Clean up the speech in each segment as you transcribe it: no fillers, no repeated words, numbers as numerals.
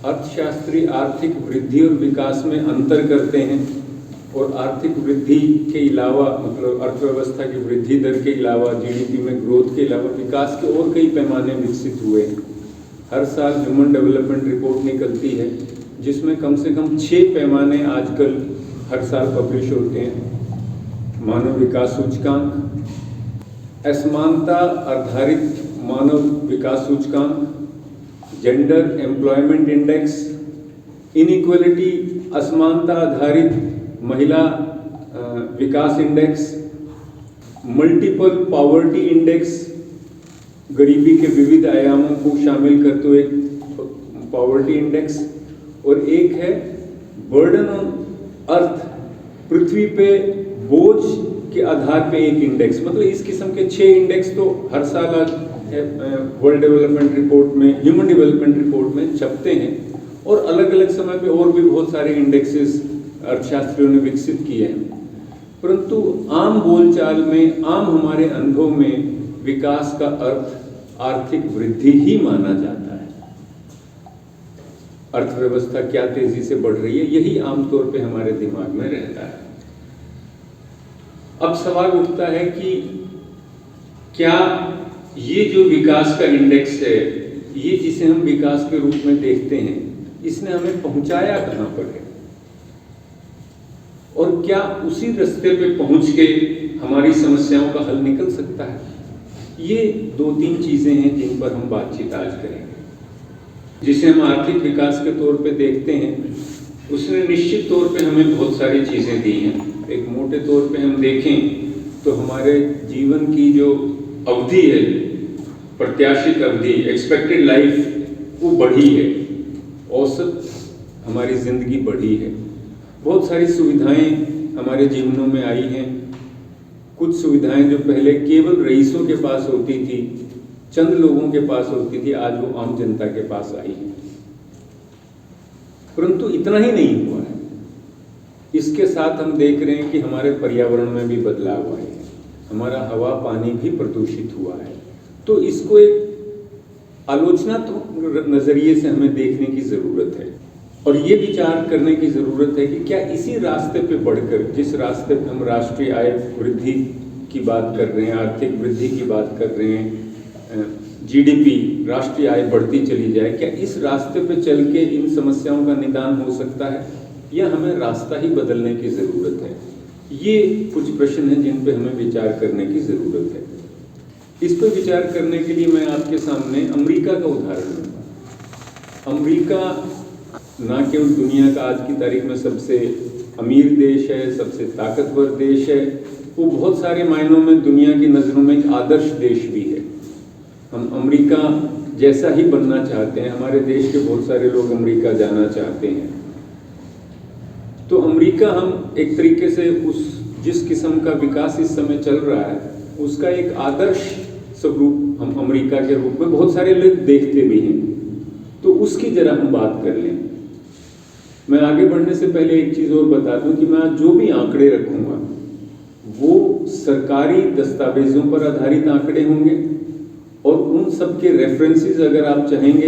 अर्थशास्त्री आर्थिक वृद्धि और विकास में अंतर करते हैं और आर्थिक वृद्धि के अलावा मतलब अर्थव्यवस्था की वृद्धि दर के अलावा जीडीपी में ग्रोथ के अलावा विकास के और कई पैमाने विकसित हुए हैं। हर साल ह्यूमन डेवलपमेंट रिपोर्ट निकलती है जिसमें कम से कम 6 पैमाने आजकल हर साल पब्लिश होते हैं। मानव विकास सूचकांक, असमानता आधारित मानव विकास सूचकांक, जेंडर एम्प्लॉयमेंट इंडेक्स, इनइक्वलिटी असमानता आधारित महिला विकास इंडेक्स, मल्टीपल पॉवर्टी इंडेक्स, गरीबी के विविध आयामों को शामिल करते हुए एक पॉवर्टी इंडेक्स, और एक है बर्डन ऑन अर्थ, पृथ्वी पे बोझ के आधार पे एक इंडेक्स। मतलब इस किस्म के 6 इंडेक्स तो हर साल वर्ल्ड डेवलपमेंट रिपोर्ट में, ह्यूमन डेवलपमेंट रिपोर्ट में छपते हैं, और अलग अलग समय पे और भी बहुत सारे इंडेक्सेस अर्थशास्त्रियों ने विकसित किए हैं। परंतु आम बोलचाल में, आम हमारे अनुभव में विकास का अर्थ आर्थिक वृद्धि ही माना जाता है। अर्थव्यवस्था क्या तेजी से बढ़ रही है, यही आमतौर पे हमारे दिमाग में रहता है। अब सवाल उठता है कि क्या ये जो विकास का इंडेक्स है, ये जिसे हम विकास के रूप में देखते हैं, इसने हमें पहुंचाया कहां पर है, और क्या उसी रास्ते पे पहुंच के हमारी समस्याओं का हल निकल सकता है? ये 2-3 चीजें हैं जिन पर हम बातचीत आज करेंगे। जिसे हम आर्थिक विकास के तौर पे देखते हैं, उसने निश्चित तौर पे हमें बहुत सारी चीजें दी हैं। एक मोटे तौर पे हम देखें तो हमारे जीवन की जो अवधि है, प्रत्याशित अवधि, एक्सपेक्टेड लाइफ, वो बढ़ी है, औसत हमारी जिंदगी बढ़ी है। बहुत सारी सुविधाएं हमारे जीवनों में आई हैं। कुछ सुविधाएं जो पहले केवल रईसों के पास होती थी, चंद लोगों के पास होती थी, आज वो आम जनता के पास आई है। परंतु इतना ही नहीं हुआ है, इसके साथ हम देख रहे हैं कि हमारे पर्यावरण में भी बदलाव आए हैं, हमारा हवा पानी भी प्रदूषित हुआ है। तो इसको एक आलोचनात्मक नजरिए से हमें देखने की जरूरत है, और ये विचार करने की जरूरत है कि क्या इसी रास्ते पे बढ़कर, जिस रास्ते पे हम राष्ट्रीय आय वृद्धि की बात कर रहे हैं, आर्थिक वृद्धि की बात कर रहे हैं, जीडीपी, राष्ट्रीय आय बढ़ती चली जाए, क्या इस रास्ते पे चल के इन समस्याओं का निदान हो सकता है, या हमें रास्ता ही बदलने की जरूरत है? ये कुछ प्रश्न हैं जिन पे हमें विचार करने की जरूरत है। इस पर विचार करने के लिए मैं आपके सामने अमेरिका का उदाहरण दूंगा। अमेरिका ना केवल दुनिया का आज की तारीख में सबसे अमीर देश है, सबसे ताकतवर देश है, वो बहुत सारे मायनों में दुनिया की नज़रों में एक आदर्श देश भी है। हम अमेरिका जैसा ही बनना चाहते हैं, हमारे देश के बहुत सारे लोग अमेरिका जाना चाहते हैं। तो अमेरिका हम एक तरीके से उस जिस किस्म का विकास इस समय चल रहा है, उसका एक आदर्श स्वरूप हम अमेरिका के रूप में बहुत सारे लोग देखते भी हैं। तो उसकी जरा हम बात कर लें। मैं आगे बढ़ने से पहले एक चीज़ और बता दूं कि मैं जो भी आंकड़े रखूंगा वो सरकारी दस्तावेजों पर आधारित आंकड़े होंगे, और उन सब के रेफरेंसेस अगर आप चाहेंगे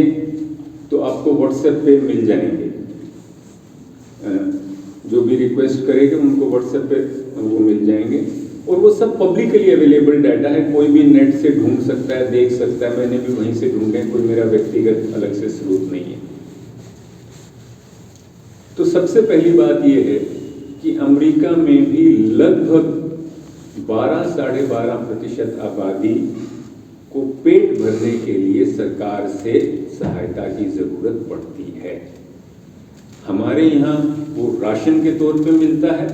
तो आपको व्हाट्सएप पे मिल जाएंगे। जो भी रिक्वेस्ट करेंगे उनको व्हाट्सएप पे वो मिल जाएंगे, और वो सब पब्लिकली अवेलेबल डाटा है, कोई भी नेट से ढूंढ सकता है, देख सकता है। मैंने भी वहीं से ढूंढे, कोई मेरा व्यक्तिगत अलग से स्रोत नहीं है। तो सबसे पहली बात यह है कि अमेरिका में भी लगभग 12-12.5% आबादी को पेट भरने के लिए सरकार से सहायता की जरूरत पड़ती है। हमारे यहाँ वो राशन के तौर पे मिलता है,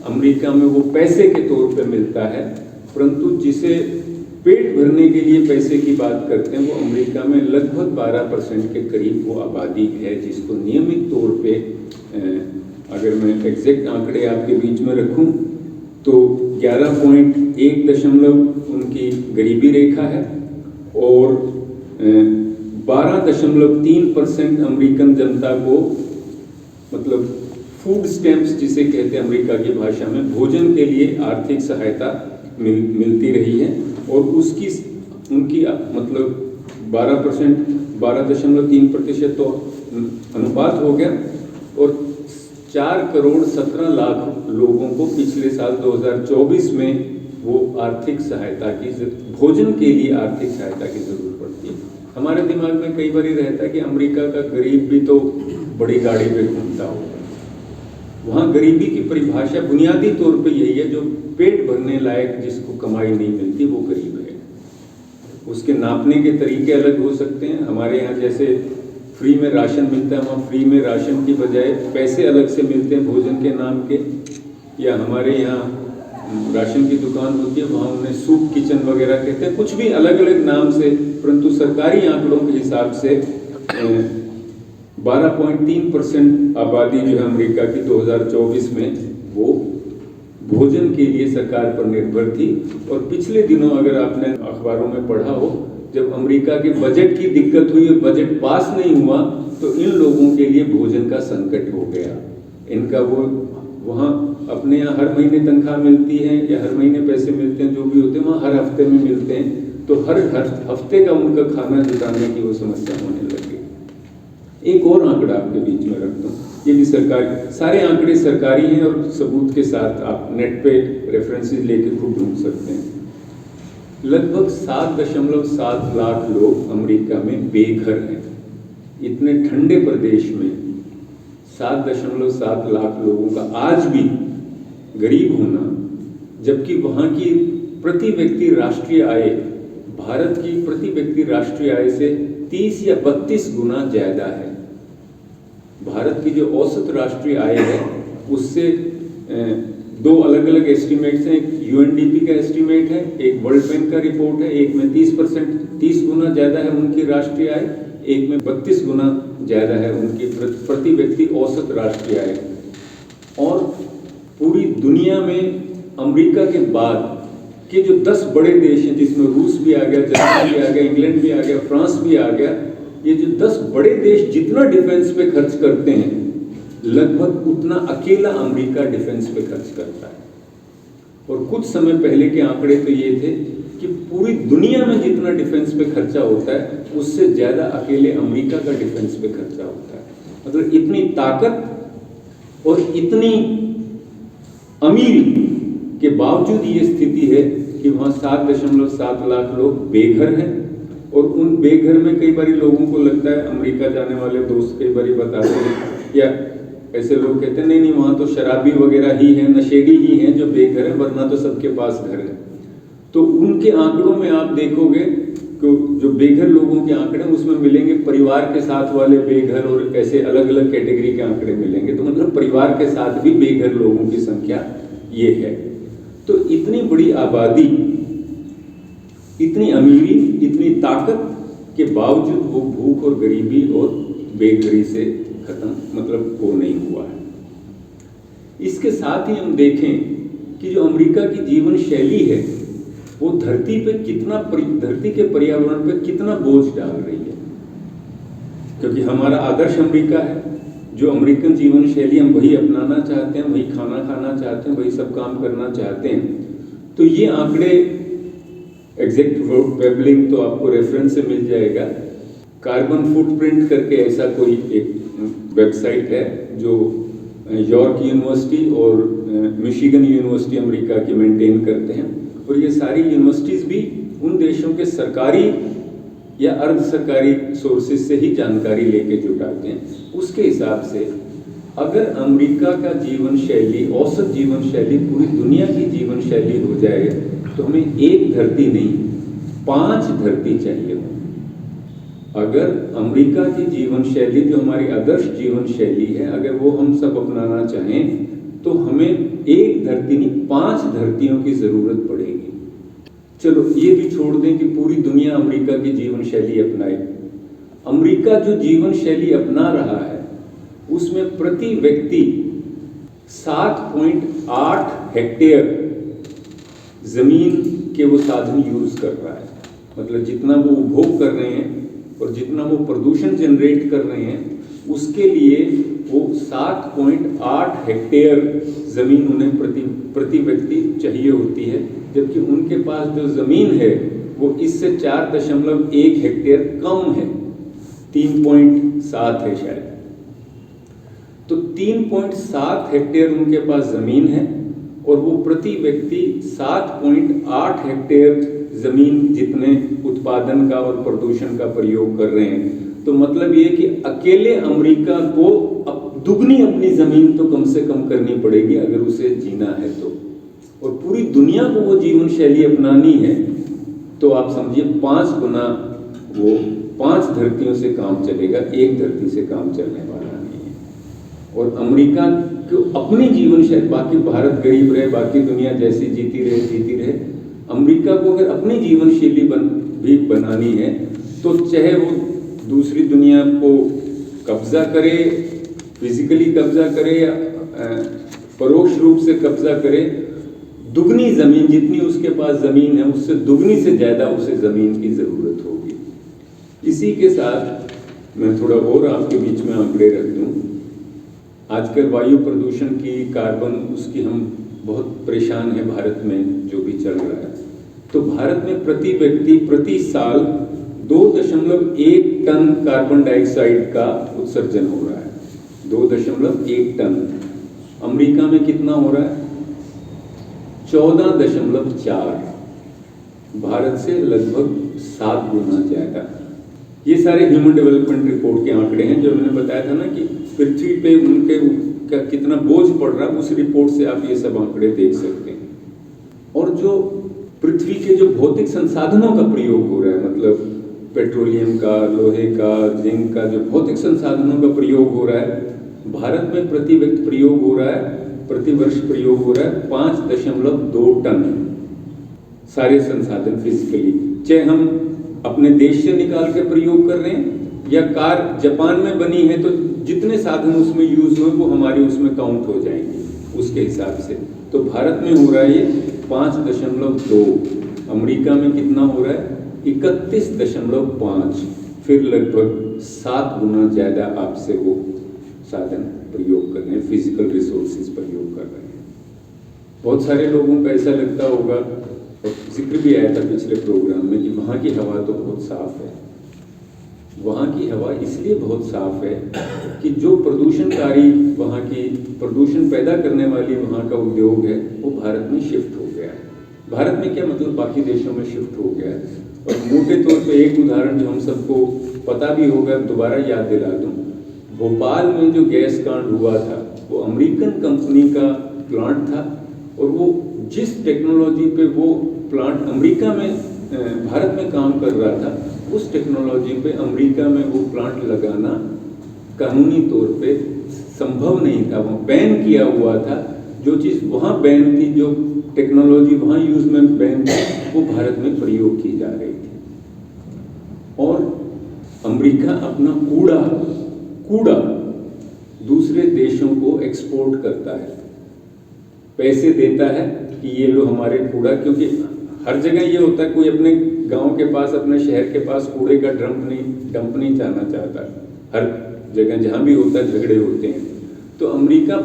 अमेरिका में वो पैसे के तौर पे मिलता है। परंतु जिसे पेट भरने के लिए पैसे की बात करते हैं, वो अमेरिका में लगभग 12% के करीब वो आबादी है, जिसको नियमित तौर पे, अगर मैं एग्जैक्ट आंकड़े आपके बीच में रखूं तो 11.1 उनकी गरीबी रेखा है, और 12.3% अमेरिकन जनता को, मतलब फूड स्टैम्प्स जिसे कहते हैं अमेरिका की भाषा में, भोजन के लिए आर्थिक सहायता मिलती रही है। और उसकी उनकी मतलब 12.3% तो अनुपात वफात हो गया और 4,17,00,000 लोगों को पिछले साल 2024 में वो आर्थिक सहायता की, भोजन के लिए आर्थिक सहायता की जरूरत पड़ती है। हमारे दिमाग में कई बार रहता है कि अमेरिका का गरीब भी तो बड़ी गाड़ी पे घूमता होगा। वहाँ गरीबी की परिभाषा बुनियादी तौर पे यही है, जो पेट भरने लायक जिसको कमाई नहीं मिलती वो गरीब है। उसके नापने के तरीके अलग हो सकते हैं। हमारे यहाँ जैसे फ्री में राशन मिलता है, वहाँ फ्री में राशन की बजाय पैसे अलग से मिलते हैं भोजन के नाम के। या हमारे यहाँ राशन की दुकान होती है, वहाँ उन्हें सूप किचन वगैरह कहते हैं, कुछ भी अलग अलग नाम से, परंतु सरकारी आंकड़ों के हिसाब से 12.3% आबादी जो है अमेरिका की 2024 में वो भोजन के लिए सरकार पर निर्भर थी। और पिछले दिनों अगर आपने अखबारों में पढ़ा हो, जब अमेरिका के बजट की दिक्कत हुई और बजट पास नहीं हुआ तो इन लोगों के लिए भोजन का संकट हो गया। इनका वो वहाँ अपने यहाँ हर महीने तनख्वाह मिलती है या हर महीने पैसे मिलते हैं, जो भी होते हैं वहाँ हर हफ्ते में मिलते हैं, तो हर हफ्ते का उनका खाना जुटाने की वो समस्या होने लगी। एक और आंकड़ा आपके बीच में रखता हूँ, ये भी सरकारी, सारे आंकड़े सरकारी हैं और सबूत के साथ आप नेट पे रेफरेंसेस लेके खूब ढूंढ सकते हैं। लगभग 7.7 लाख लोग अमेरिका में बेघर हैं। इतने ठंडे प्रदेश में 7.7 लाख लोगों का आज भी गरीब होना, जबकि वहाँ की प्रति व्यक्ति राष्ट्रीय आय भारत की प्रति व्यक्ति राष्ट्रीय आय से 30 या 32 गुना ज्यादा है। भारत की जो औसत राष्ट्रीय आय है उससे दो अलग अलग एस्टिमेट्स हैं, एक यूएनडीपी का एस्टिमेट है, एक वर्ल्ड बैंक का रिपोर्ट है। एक में 30 गुना ज्यादा है उनकी राष्ट्रीय आय, एक में 32 गुना ज्यादा है उनकी प्रति व्यक्ति औसत राष्ट्रीय आय। और पूरी दुनिया में अमेरिका के बाद के जो 10 बड़े देश हैं, जिसमें रूस भी आ गया, जर्मनी भी आ गया, इंग्लैंड भी आ गया, फ्रांस भी आ गया, ये जो 10 बड़े देश जितना डिफेंस पे खर्च करते हैं लगभग उतना अकेला अमेरिका डिफेंस पे खर्च करता है। और कुछ समय पहले के आंकड़े तो ये थे कि पूरी दुनिया में जितना डिफेंस पे खर्चा होता है उससे ज्यादा अकेले अमेरिका का डिफेंस पे खर्चा होता है। मतलब इतनी ताकत और इतनी अमीरी के बावजूद ये स्थिति है कि वहाँ 7.7 लाख लोग बेघर हैं। और उन बेघर में कई बार लोगों को लगता है, अमेरिका जाने वाले दोस्त कई बार बताते हैं या ऐसे लोग कहते हैं नहीं वहाँ तो शराबी वगैरह ही हैं, नशेड़ी ही हैं जो बेघर हैं, वरना तो सबके पास घर है। तो उनके आंकड़ों में आप देखोगे कि जो बेघर लोगों के आंकड़े उसमें मिलेंगे परिवार के साथ वाले बेघर और ऐसे अलग अलग कैटेगरी के आंकड़े मिलेंगे। तो मतलब परिवार के साथ भी बेघर लोगों की संख्या ये है। तो इतनी बड़ी आबादी, इतनी अमीरी, इतनी ताकत के बावजूद वो भूख और गरीबी और बेघरी से खत्म मतलब वो नहीं हुआ है। इसके साथ ही हम देखें कि जो अमेरिका की जीवन शैली है वो धरती के पर्यावरण पे कितना बोझ डाल रही है। क्योंकि हमारा आदर्श अमेरिका है, जो अमेरिकन जीवन शैली हम वही अपनाना चाहते हैं, वही खाना खाना चाहते हैं, वही सब काम करना चाहते हैं। तो ये आंकड़े एग्जैक्ट वेबलिंक तो आपको रेफरेंस से मिल जाएगा। कार्बन फुटप्रिंट करके ऐसा कोई एक वेबसाइट है जो यॉर्क यूनिवर्सिटी और मिशिगन यूनिवर्सिटी अमेरिका की मेंटेन करते हैं। और ये सारी यूनिवर्सिटीज़ भी उन देशों के सरकारी या अर्ध सरकारी सोर्सेज से ही जानकारी लेके जुटाते हैं। उसके हिसाब से अगर अमेरिका का जीवन शैली, औसत जीवन शैली पूरी दुनिया की जीवन शैली हो जाए तो हमें एक धरती नहीं 5 धरती चाहिए हो। अगर अमेरिका की जीवन शैली जो हमारी आदर्श जीवन शैली है, अगर वो हम सब अपनाना चाहें तो हमें एक धरती नहीं 5 धरतियों की जरूरत पड़ेगी। चलो ये भी छोड़ दें कि पूरी दुनिया अमेरिका की जीवन शैली अपनाए। अमेरिका जो जीवन शैली अपना रहा है उसमें प्रति व्यक्ति 7.8 हेक्टेयर जमीन के वो साधन यूज कर रहा है। मतलब जितना वो उपभोग कर रहे हैं और जितना वो प्रदूषण जनरेट कर रहे हैं उसके लिए वो 7.8 हेक्टेयर जमीन उन्हें प्रति व्यक्ति चाहिए होती है। जबकि उनके पास जो जमीन है वो इससे 4.1 हेक्टेयर कम है, 3.7 है शायद। तो 3.7 हेक्टेयर उनके पास ज़मीन है और वो प्रति व्यक्ति 7.8 हेक्टेयर ज़मीन जितने उत्पादन का और प्रदूषण का प्रयोग कर रहे हैं। तो मतलब ये कि अकेले अमेरिका को दुगनी अपनी ज़मीन तो कम से कम करनी पड़ेगी अगर उसे जीना है तो, और पूरी दुनिया को वो जीवन शैली अपनानी है तो आप समझिए 5 गुना वो 5 धरतियों से काम चलेगा, एक धरती से काम चलने वाला नहीं है। और अमेरिका को अपनी जीवन शैली, बाकी भारत गरीब रहे, बाकी दुनिया जैसी जीती रहे, अमेरिका को अगर अपनी जीवन शैली भी बनानी है तो चाहे वो दूसरी दुनिया को कब्जा करे, फिजिकली कब्जा करे या परोक्ष रूप से कब्जा करे, दुगनी ज़मीन जितनी उसके पास ज़मीन है उससे दुगनी से ज़्यादा उसे ज़मीन की ज़रूरत होगी। इसी के साथ मैं थोड़ा और आपके बीच में आंकड़े रख दूँ। आजकल वायु प्रदूषण की, कार्बन, उसकी हम बहुत परेशान हैं भारत में जो भी चल रहा है। तो भारत में प्रति व्यक्ति प्रति साल 2.1 टन कार्बन डाइऑक्साइड का उत्सर्जन हो रहा है, 2.1 टन। अमेरिका में कितना हो रहा है? 14.4, भारत से लगभग 7 गुना ज़्यादा। ये सारे ह्यूमन डेवलपमेंट रिपोर्ट के आंकड़े हैं जो मैंने बताया था ना कि पृथ्वी पे उनके का कितना बोझ पड़ रहा है, उस रिपोर्ट से आप ये सब आंकड़े देख सकते हैं। और जो पृथ्वी के जो भौतिक संसाधनों का प्रयोग हो रहा है, मतलब पेट्रोलियम का, लोहे का, जिंक का, जो भौतिक संसाधनों का प्रयोग हो रहा है, भारत में प्रति व्यक्ति प्रयोग हो रहा है, प्रति वर्ष प्रयोग हो रहा है 5.2 टन सारे संसाधन फिजिकली। चाहे हम अपने देश से निकाल के प्रयोग कर रहे हैं या कार जापान में बनी है तो जितने साधन उसमें यूज हुए वो हमारे उसमें काउंट हो जाएंगे उसके हिसाब से। तो भारत में हो रहा है ये 5.2, अमेरिका में कितना हो रहा है? 31.5, फिर लगभग 7 गुना ज़्यादा आपसे वो साधन प्रयोग कर रहे हैं, फिजिकल रिसोर्सेज प्रयोग कर रहे हैं। बहुत सारे लोगों को ऐसा लगता होगा, और जिक्र भी आया था पिछले प्रोग्राम में, कि वहाँ की हवा तो बहुत साफ है। वहाँ की हवा इसलिए बहुत साफ है कि जो प्रदूषणकारी, वहाँ की प्रदूषण पैदा करने वाली वहाँ का उद्योग है वो भारत में शिफ्ट हो गया है। भारत में क्या मतलब, बाकी देशों में शिफ्ट हो गया है। और मोटे तौर पे एक उदाहरण जो हम सबको पता भी होगा, दोबारा याद दिला दूँ, भोपाल में जो गैस कांड हुआ था वो अमेरिकन कंपनी का प्लांट था, और वो जिस टेक्नोलॉजी पे वो प्लांट अमेरिका में, भारत में काम कर रहा था, उस टेक्नोलॉजी पे अमेरिका में वो प्लांट लगाना कानूनी तौर पे संभव नहीं था, वो बैन किया हुआ था। जो चीज़ वहाँ बैन थी, जो टेक्नोलॉजी वहाँ यूज में बैन थी, वो भारत में प्रयोग की जा रही थी। और अमेरिका अपना कूड़ा दूसरे देशों को एक्सपोर्ट करता है, पैसे देता है कि ये लो हमारे कूड़ा, क्योंकि हर जगह ये होता है, कोई अपने गांव के पास, अपने शहर के पास कूड़े का डंप नहीं जाना चाहता। हर जगह जहाँ भी होता है झगड़े होते हैं। तो अमेरिका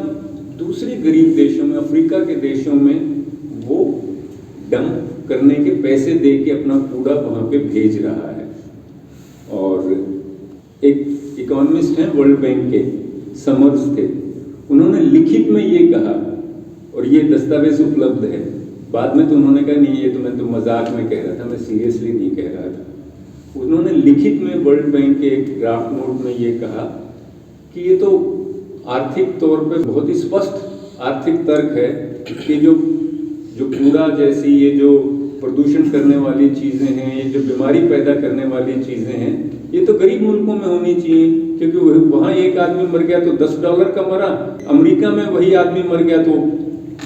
दूसरे गरीब देशों में, अफ्रीका के देशों में वो डंप करने के पैसे दे के अपना कूड़ा वहाँ पे भेज रहा है। और एक इकोनॉमिस्ट हैं वर्ल्ड बैंक के, समर्स थे, उन्होंने लिखित में ये कहा, और ये दस्तावेज उपलब्ध है। बाद में तो उन्होंने कहा नहीं, ये तो मैं तो मजाक में कह रहा था, मैं सीरियसली नहीं कह रहा था। उन्होंने लिखित में वर्ल्ड बैंक के एक ड्राफ्ट नोट में ये कहा कि ये तो आर्थिक तौर पे बहुत ही स्पष्ट आर्थिक तर्क है कि जो कूड़ा जैसी ये जो प्रदूषण करने वाली चीज़ें हैं, ये जो बीमारी पैदा करने वाली चीज़ें हैं, ये तो गरीब मुल्कों में होनी चाहिए, क्योंकि वहाँ एक आदमी मर गया तो $10 का मरा, अमेरिका में वही आदमी मर गया तो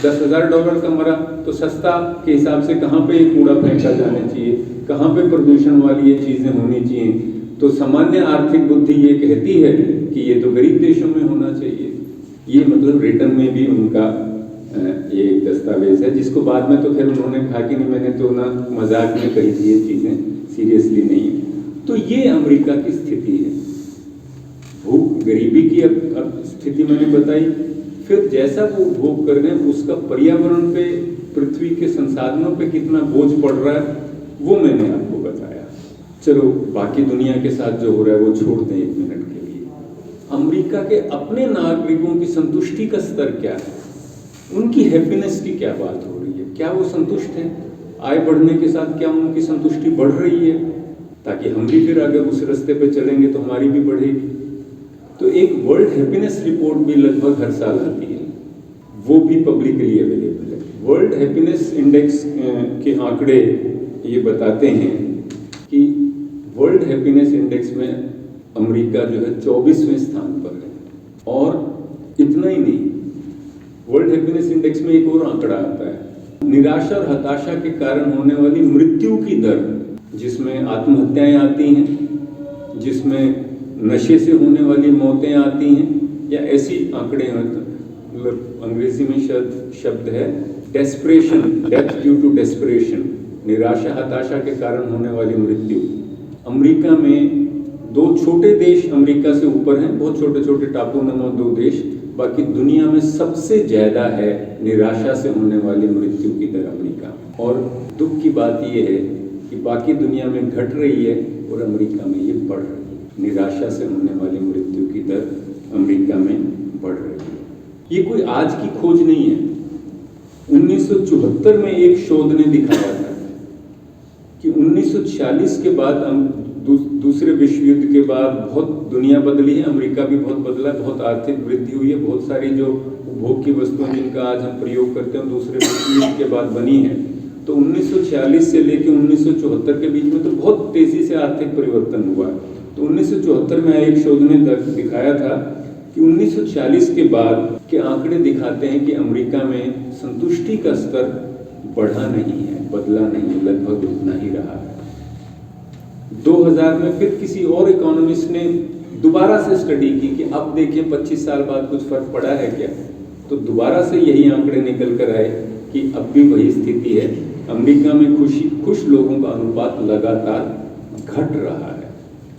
$10,000 का मरा। तो सस्ता के हिसाब से कहाँ पे कूड़ा फेंका जाना चाहिए, कहाँ पे प्रदूषण वाली ये चीज़ें होनी चाहिए। तो सामान्य आर्थिक बुद्धि ये कहती है कि ये तो गरीब देशों में होना चाहिए। ये मतलब रिटर्न में भी उनका ये एक दस्तावेज है, जिसको बाद में तो फिर उन्होंने कहा कि नहीं, मैंने तो ना मजाक में कही थी, ये चीज़ें सीरियसली नहीं है। तो ये अमेरिका की स्थिति है। भूख गरीबी की अब स्थिति मैंने बताई, फिर जैसा वो उपभोग कर रहे हैं उसका पर्यावरण पे, पृथ्वी के संसाधनों पे कितना बोझ पड़ रहा है वो मैंने आपको बताया। चलो बाकी दुनिया के साथ जो हो रहा है वो छोड़ दें एक मिनट के लिए। अमेरिका के अपने नागरिकों की संतुष्टि का स्तर क्या है, उनकी हैप्पीनेस की क्या बात हो रही है, क्या वो संतुष्ट हैं, आय बढ़ने के साथ क्या उनकी संतुष्टि बढ़ रही है, ताकि हम भी फिर अगर उस रास्ते पे चलेंगे तो हमारी भी बढ़ेगी। तो एक वर्ल्ड हैप्पीनेस रिपोर्ट भी लगभग हर साल आती है, वो भी पब्लिकली अवेलेबल है। वर्ल्ड हैप्पीनेस इंडेक्स के आंकड़े ये बताते हैं कि वर्ल्ड हैप्पीनेस इंडेक्स में अमेरिका जो है 24वें स्थान पर है। और इतना ही नहीं, वर्ल्ड हैप्पीनेस इंडेक्स में एक और आंकड़ा आता है, निराशा और हताशा के कारण होने वाली मृत्यु की दर, जिसमें आत्महत्याएं आती हैं, जिसमें नशे से होने वाली मौतें आती हैं, या ऐसी आंकड़े हैं, मतलब अंग्रेजी में शब्द है desperation, death due to desperation, निराशा हताशा के कारण होने वाली मृत्यु। अमेरिका में 2 छोटे देश अमेरिका से ऊपर हैं, बहुत छोटे छोटे टापू नमा 2 देश, बाकी दुनिया में सबसे ज्यादा है निराशा से होने वाली मृत्यु की दर अमेरिका। और दुख की बात यह है कि बाकी दुनिया में घट रही है और अमेरिका में ये बढ़ रही है। निराशा से होने वाली मृत्यु की दर अमेरिका में बढ़ रही है। ये कोई आज की खोज नहीं है। 1974 में एक शोध ने दिखाया था कि 1946 के बाद दूसरे विश्व युद्ध के बाद बहुत दुनिया बदली है, अमेरिका भी बहुत बदला, बहुत आर्थिक वृद्धि हुई है, बहुत सारी जो उपभोग की वस्तुएं जिनका आज हम प्रयोग करते हैं दूसरे विश्व युद्ध के बाद बनी है। तो 1946 से लेकर 1974 के बीच में तो बहुत तेजी से आर्थिक परिवर्तन हुआ है। तो 1974 में एक शोध ने दिखाया था कि 1940 के बाद के आंकड़े दिखाते हैं कि अमेरिका में संतुष्टि का स्तर बढ़ा नहीं है, बदला नहीं, लगभग उतना ही रहा है। 2000 में फिर किसी और इकोनॉमिस्ट ने दोबारा से स्टडी की कि अब देखिए 25 साल बाद कुछ फर्क पड़ा है क्या, तो दोबारा से यही आंकड़े निकल कर आए कि अब भी वही स्थिति है। अमेरिका में खुश लोगों का अनुपात लगातार घट रहा है।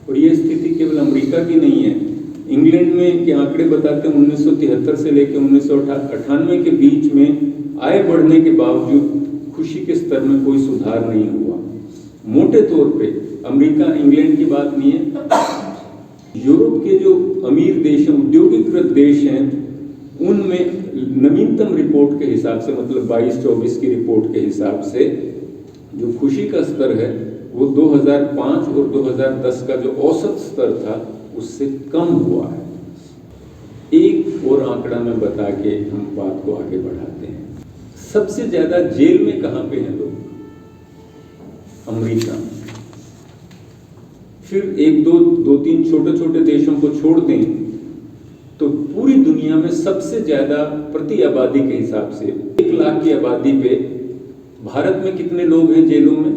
और ये स्थिति केवल अमेरिका की नहीं है, इंग्लैंड में के आंकड़े बताते हैं 1973 से लेकर 1998 के बीच में आय बढ़ने के बावजूद खुशी के स्तर में कोई सुधार नहीं हुआ। मोटे तौर पे अमेरिका इंग्लैंड की बात नहीं है, यूरोप के जो अमीर देश हैं, उद्योगीकृत देश हैं, उनमें नवीनतम रिपोर्ट के हिसाब से, मतलब 22-24 की रिपोर्ट के हिसाब से जो खुशी का स्तर है वो 2005 और 2010 का जो औसत स्तर था उससे कम हुआ है। एक और आंकड़ा मैं बता के हम बात को आगे बढ़ाते हैं। सबसे ज्यादा जेल में कहां पे हैं लोग? अमेरिका। फिर दो तीन छोटे छोटे देशों को छोड़ दें तो पूरी दुनिया में सबसे ज्यादा प्रति आबादी के हिसाब से 1 लाख की आबादी पे भारत में कितने लोग हैं जेलों में?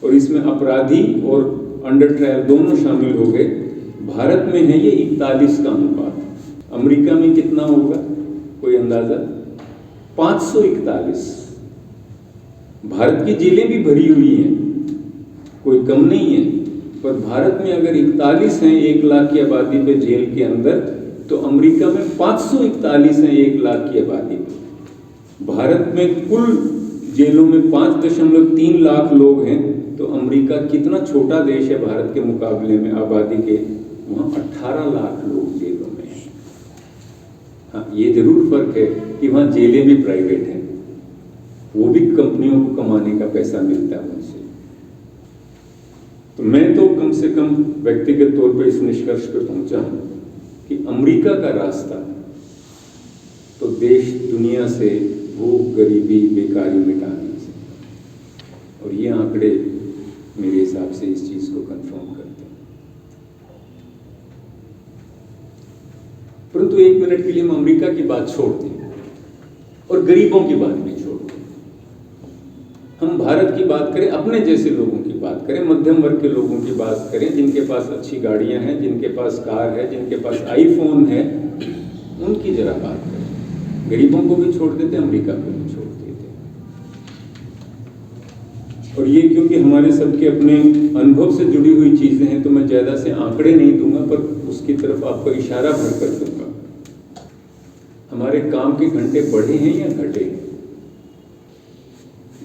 और इसमें अपराधी और अंडर ट्रायल दोनों शामिल हो गए। भारत में है ये 41 का अनुपात। अमेरिका में कितना होगा, कोई अंदाजा? 541। भारत की जेलें भी भरी हुई हैं, कोई कम नहीं है, पर भारत में अगर 41 हैं 1 लाख की आबादी पे जेल के अंदर, तो अमेरिका में 541 हैं 1 लाख की आबादी पे। भारत में कुल जेलों में 5.3 लाख लोग हैं, तो अमेरिका कितना छोटा देश है भारत के मुकाबले में आबादी के, वहाँ 18 लाख लोग जेलों में हैं। हाँ, ये जरूर फर्क है कि वहाँ जेलें भी प्राइवेट हैं, वो भी कंपनियों को कमाने का पैसा मिलता है उनसे। तो मैं तो कम से कम व्यक्तिगत तौर पर इस निष्कर्ष पर पहुंचा हूं कि अमेरिका का रास्ता तो देश दुनिया से वो गरीबी बेकारी मिटाने से, और ये आंकड़े मेरे हिसाब से इस चीज को कंफर्म करते हैं। परंतु 1 मिनट के लिए हम अमेरिका की बात छोड़ दें और गरीबों की बात भी छोड़ दें। हम भारत की बात करें, अपने जैसे लोगों की बात करें, मध्यम वर्ग के लोगों की बात करें, जिनके पास अच्छी गाड़ियां हैं, जिनके पास कार है, जिनके पास आईफोन है, उनकी जरा बात करें। गरीबों को भी छोड़ देते, अमेरिका को भी छोड़ देते। और ये क्योंकि हमारे सबके अपने अनुभव से जुड़ी हुई चीजें हैं, तो मैं ज्यादा से आंकड़े नहीं दूंगा, पर उसकी तरफ आपको इशारा भर कर दूंगा। हमारे काम के घंटे बढ़े हैं या घटे हैं?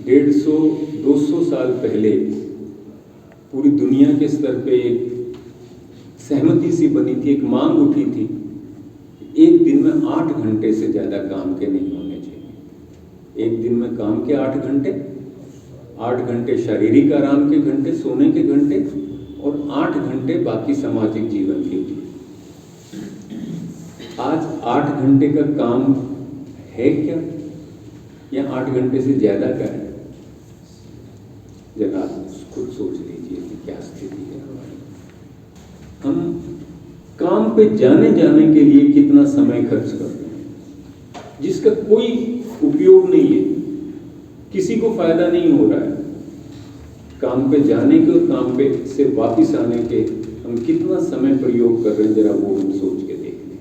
150-200 साल पहले पूरी दुनिया के स्तर पे एक सहमति सी बनी थी, एक मांग उठी थी, एक दिन में 8 घंटे से ज़्यादा काम के नहीं होने चाहिए। एक दिन में काम के 8 घंटे, 8 घंटे शारीरिक आराम के घंटे, सोने के घंटे, और 8 घंटे बाकी सामाजिक जीवन के लिए। आज 8 घंटे का काम है क्या, या 8 घंटे से ज़्यादा का है? जरा खुद सोच लीजिए कि क्या स्थिति है हमारी। हम काम पे जाने के लिए कितना समय खर्च कर रहे हैं, जिसका कोई उपयोग नहीं है, किसी को फायदा नहीं हो रहा है। काम पे जाने के और काम पे से वापस आने के हम कितना समय प्रयोग कर रहे हैं, जरा वो हम सोच के देख लें।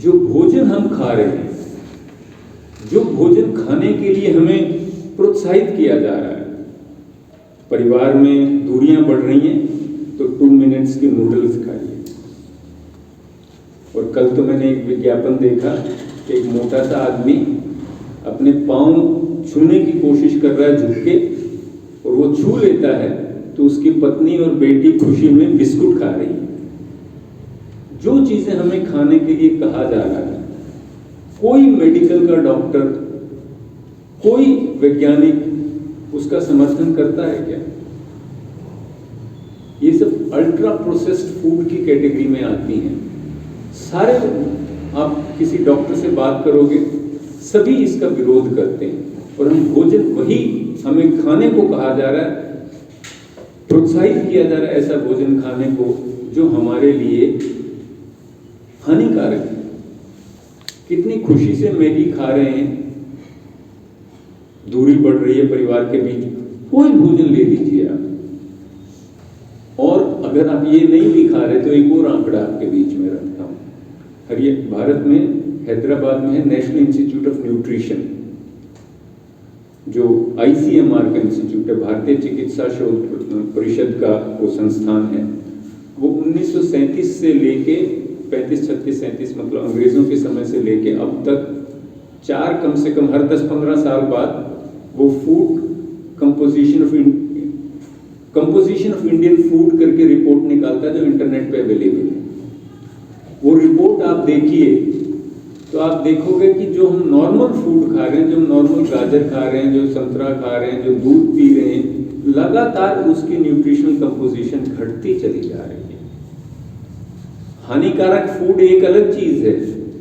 जो भोजन हम खा रहे हैं, जो भोजन खाने के लिए हमें प्रोत्साहित किया जा रहा है, परिवार में दूरियां बढ़ रही हैं तो 2 मिनट्स के नूडल्स खाइए। और कल तो मैंने एक विज्ञापन देखा कि एक मोटा सा आदमी अपने पाँव छूने की कोशिश कर रहा है झुक के, और वो छू लेता है तो उसकी पत्नी और बेटी खुशी में बिस्कुट खा रही है। जो चीजें हमें खाने के लिए कहा जा रहा है, कोई मेडिकल का डॉक्टर, कोई वैज्ञानिक उसका समर्थन करता है क्या? ये सब अल्ट्रा प्रोसेस्ड फूड की कैटेगरी में आती हैं। सारे, आप किसी डॉक्टर से बात करोगे, सभी इसका विरोध करते हैं। और हम भोजन, वही हमें खाने को कहा जा रहा है, प्रोत्साहित किया जा रहा है ऐसा भोजन खाने को जो हमारे लिए हानिकारक है। कितनी खुशी से मैगी खा रहे हैं, दूरी बढ़ रही है परिवार के बीच, कोई भोजन ले लीजिए आप। और अगर आप ये नहीं भी खा रहे तो एक और आंकड़ा आपके बीच में रखता हूँ। भारत में हैदराबाद में है नेशनल इंस्टीट्यूट ऑफ न्यूट्रिशन, जो ICMR का इंस्टीट्यूट है, भारतीय चिकित्सा शोध परिषद का वो संस्थान है। वो 1937 से लेके 35, 36, 37 मतलब अंग्रेजों के समय से लेके अब तक कम से कम हर 10-15 साल बाद वो food composition of Indian food करके रिपोर्ट निकालता है, जो इंटरनेट पे अवेलेबल है। वो रिपोर्ट आप देखिए तो आप देखोगे कि जो हम नॉर्मल फूड खा रहे हैं, जो नॉर्मल गाजर खा रहे हैं, जो संतरा खा रहे हैं, जो दूध पी रहे हैं, लगातार उसकी न्यूट्रिशनल कंपोजिशन घटती चली जा रही है। हानिकारक फूड एक अलग चीज है,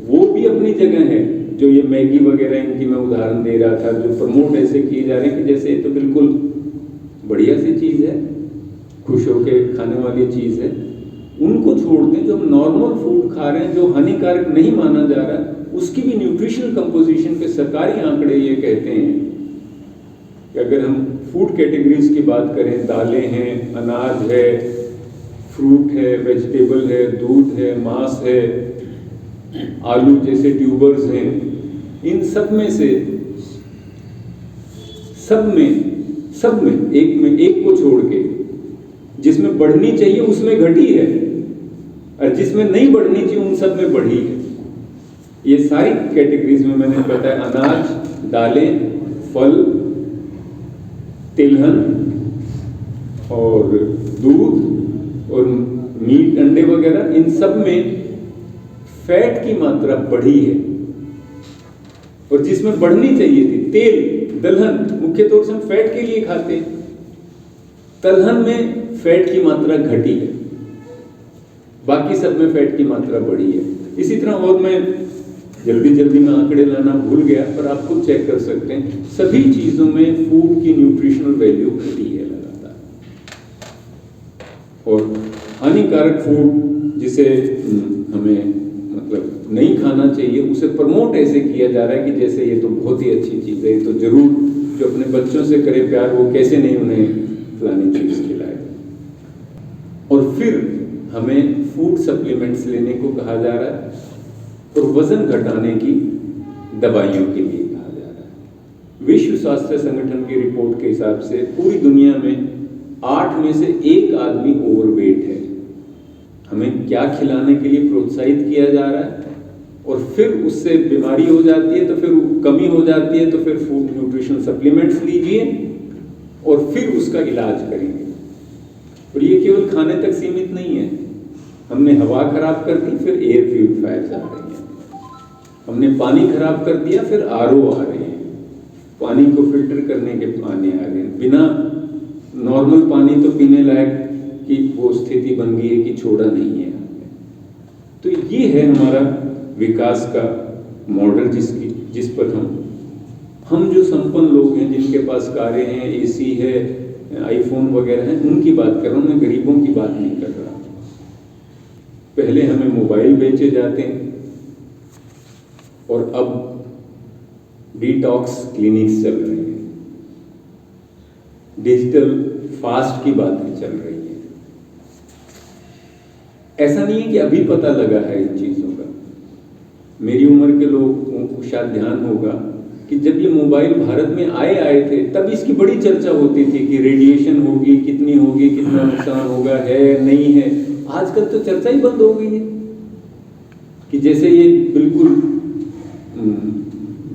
वो भी अपनी जगह है। जो ये मैगी वगैरह इनकी मैं उदाहरण दे रहा था, जो प्रमोट ऐसे किए जा रहे हैं कि जैसे ये तो बिल्कुल बढ़िया सी चीज है, खुश होके खाने वाली चीज है। उनको छोड़ दें, जो हम नॉर्मल फूड खा रहे हैं, जो हानिकारक नहीं माना जा रहा, उसकी भी न्यूट्रिशनल कंपोजिशन के सरकारी आंकड़े ये कहते हैं कि अगर हम फूड कैटेगरीज की बात करें, दालें हैं, अनाज है, फ्रूट है, वेजिटेबल है, दूध है, मांस है, आलू जैसे ट्यूबर्स हैं, इन सब में से सब में एक को छोड़ के जिसमें बढ़नी चाहिए उसमें घटी है, और जिसमें नहीं बढ़नी चाहिए उन सब में बढ़ी है। ये सारी कैटेगरीज में मैंने बताया, अनाज, दालें, फल, तिलहन और दूध और मीट, अंडे वगैरह, इन सब में फैट की मात्रा बढ़ी है। और जिसमें बढ़नी चाहिए थी, तेल, दलहन, मुख्य तौर से हम फैट के लिए खाते हैं, दलहन में फैट की मात्रा घटी है, बाकी सब में फैट की मात्रा बढ़ी है। इसी तरह, और मैं जल्दी में आंकड़े लाना भूल गया, पर आप खुद चेक कर सकते हैं, सभी चीजों में फूड की न्यूट्रिशनल वैल्यू घटी है लगातार। और हानिकारक फूड जिसे हमें मतलब नहीं खाना चाहिए, उसे प्रमोट ऐसे किया जा रहा है कि जैसे ये तो बहुत ही अच्छी चीज है, ये तो जरूर जो अपने बच्चों से करे प्यार, वो कैसे नहीं उन्हें फलानी चीज खिलाए। और फिर हमें फूड सप्लीमेंट्स लेने को कहा जा रहा है, और वजन घटाने की दवाइयों के लिए कहा जा रहा है। विश्व स्वास्थ्य संगठन की रिपोर्ट के हिसाब से पूरी दुनिया में 8 में से 1 आदमी ओवरवेट है। हमें क्या खिलाने के लिए प्रोत्साहित किया जा रहा है, और फिर उससे बीमारी हो जाती है, तो फिर कमी हो जाती है, तो फिर फूड न्यूट्रिशन सप्लीमेंट्स लीजिए और फिर उसका इलाज करेंगे। और ये केवल खाने तक सीमित नहीं है, हमने हवा खराब कर दी, फिर एयर प्यूरिफायर्स आ रहे हैं। हमने पानी खराब कर दिया, फिर आरओ आ रहे हैं। पानी को फिल्टर करने के पानी आ रहे हैं। बिना नॉर्मल पानी तो पीने लायक की वो स्थिति बन गई है कि छोड़ा नहीं है। तो ये है हमारा विकास का मॉडल, जिस पर हम जो संपन्न लोग हैं, जिनके पास कारें हैं, एसी है, आईफोन वगैरह हैं, उनकी बात कर रहा हूँ मैं, गरीबों की बात नहीं कर रहा। पहले हमें मोबाइल बेचे जाते हैं और अब डिटॉक्स क्लिनिक्स चल रहे हैं, डिजिटल फास्ट की बातें चल रही हैं। ऐसा नहीं है कि अभी पता लगा है इन चीज़ों का। मेरी उम्र के लोगों को शायद ध्यान होगा कि जब ये मोबाइल भारत में आए थे, तब इसकी बड़ी चर्चा होती थी कि रेडिएशन होगी, कितनी होगी, कितना नुकसान होगा, है नहीं है। आजकल तो चर्चा ही बंद हो गई है कि जैसे ये बिल्कुल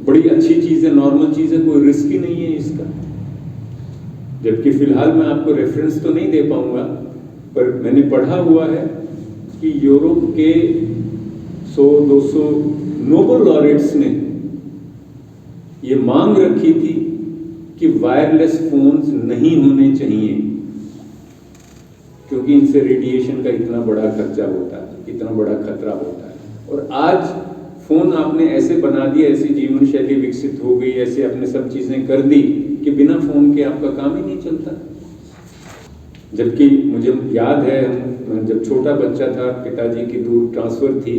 बड़ी अच्छी चीज़ है, नॉर्मल चीज़ है, कोई रिस्क ही नहीं है इसका। जबकि फिलहाल मैं आपको रेफरेंस तो नहीं दे पाऊंगा, पर मैंने पढ़ा हुआ है कि यूरोप के 100-200 नोबेल लॉरेट्स ने ये मांग रखी थी कि वायरलेस फोन्स नहीं होने चाहिए, क्योंकि इनसे रेडिएशन का इतना बड़ा खर्चा होता है, इतना बड़ा खतरा होता है। और आज फोन आपने ऐसे बना दिया, ऐसी जीवन शैली विकसित हो गई, ऐसे आपने सब चीजें कर दी कि बिना फोन के आपका काम ही नहीं चलता। जबकि मुझे याद है, जब छोटा बच्चा था, पिताजी की दूर ट्रांसफर थी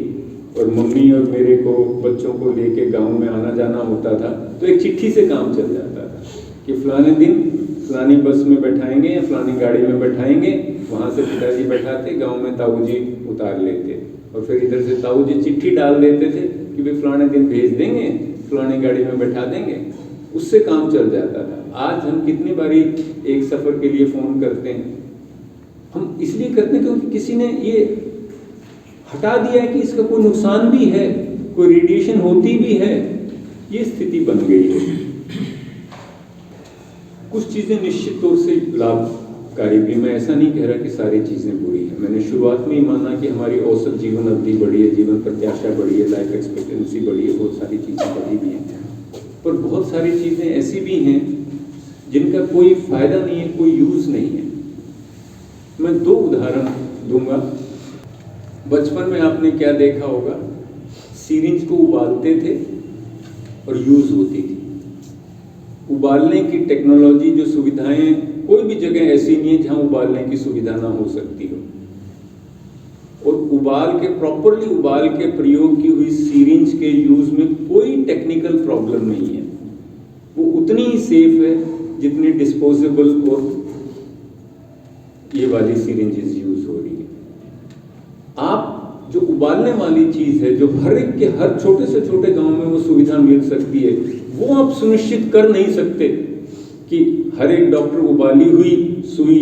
और मम्मी और मेरे को, बच्चों को लेके गांव में आना जाना होता था, तो एक चिट्ठी से काम चल जाता था कि फलाने दिन फलानी बस में बैठाएंगे या फलानी गाड़ी में बैठाएंगे। वहाँ से पिताजी बैठाते, गांव में ताऊजी उतार लेते और फिर इधर से ताऊजी चिट्ठी डाल देते थे कि भाई फलाने दिन भेज देंगे, फलानी गाड़ी में बैठा देंगे। उससे काम चल जाता था। आज हम कितनी बारी एक सफ़र के लिए फ़ोन करते हैं। हम इसलिए करते हैं क्योंकि किसी ने ये हटा दिया है कि इसका कोई नुकसान भी है, कोई रेडिएशन होती भी है। ये स्थिति बन गई है। कुछ चीज़ें निश्चित तौर से लाभकारी भी, मैं ऐसा नहीं कह रहा कि सारी चीज़ें बुरी हैं। मैंने शुरुआत में ही माना कि हमारी औसत जीवन अवधि बढ़ी है, जीवन प्रत्याशा बढ़ी है, लाइफ एक्सपेक्टेंसी बढ़ी है, बहुत सारी चीज़ें बढ़ी भी हैं। पर बहुत सारी चीज़ें ऐसी भी हैं जिनका कोई फ़ायदा नहीं है, कोई यूज़ नहीं है। मैं 2 उदाहरण दूंगा। बचपन में आपने क्या देखा होगा, सीरिंज को उबालते थे और यूज़ होती थी। उबालने की टेक्नोलॉजी, जो सुविधाएं, कोई भी जगह ऐसी नहीं है जहां उबालने की सुविधा ना हो सकती हो। और उबाल के, प्रॉपरली उबाल के प्रयोग की हुई सीरिंज के यूज़ में कोई टेक्निकल प्रॉब्लम नहीं है। वो उतनी ही सेफ है जितनी डिस्पोजेबल और ये वाली सीरिंजेस यूज़ हो रही है। आप जो उबालने वाली चीज़ है, जो हर एक के, हर छोटे से छोटे गांव में वो सुविधा मिल सकती है, वो आप सुनिश्चित कर नहीं सकते कि हर एक डॉक्टर उबाली हुई सुई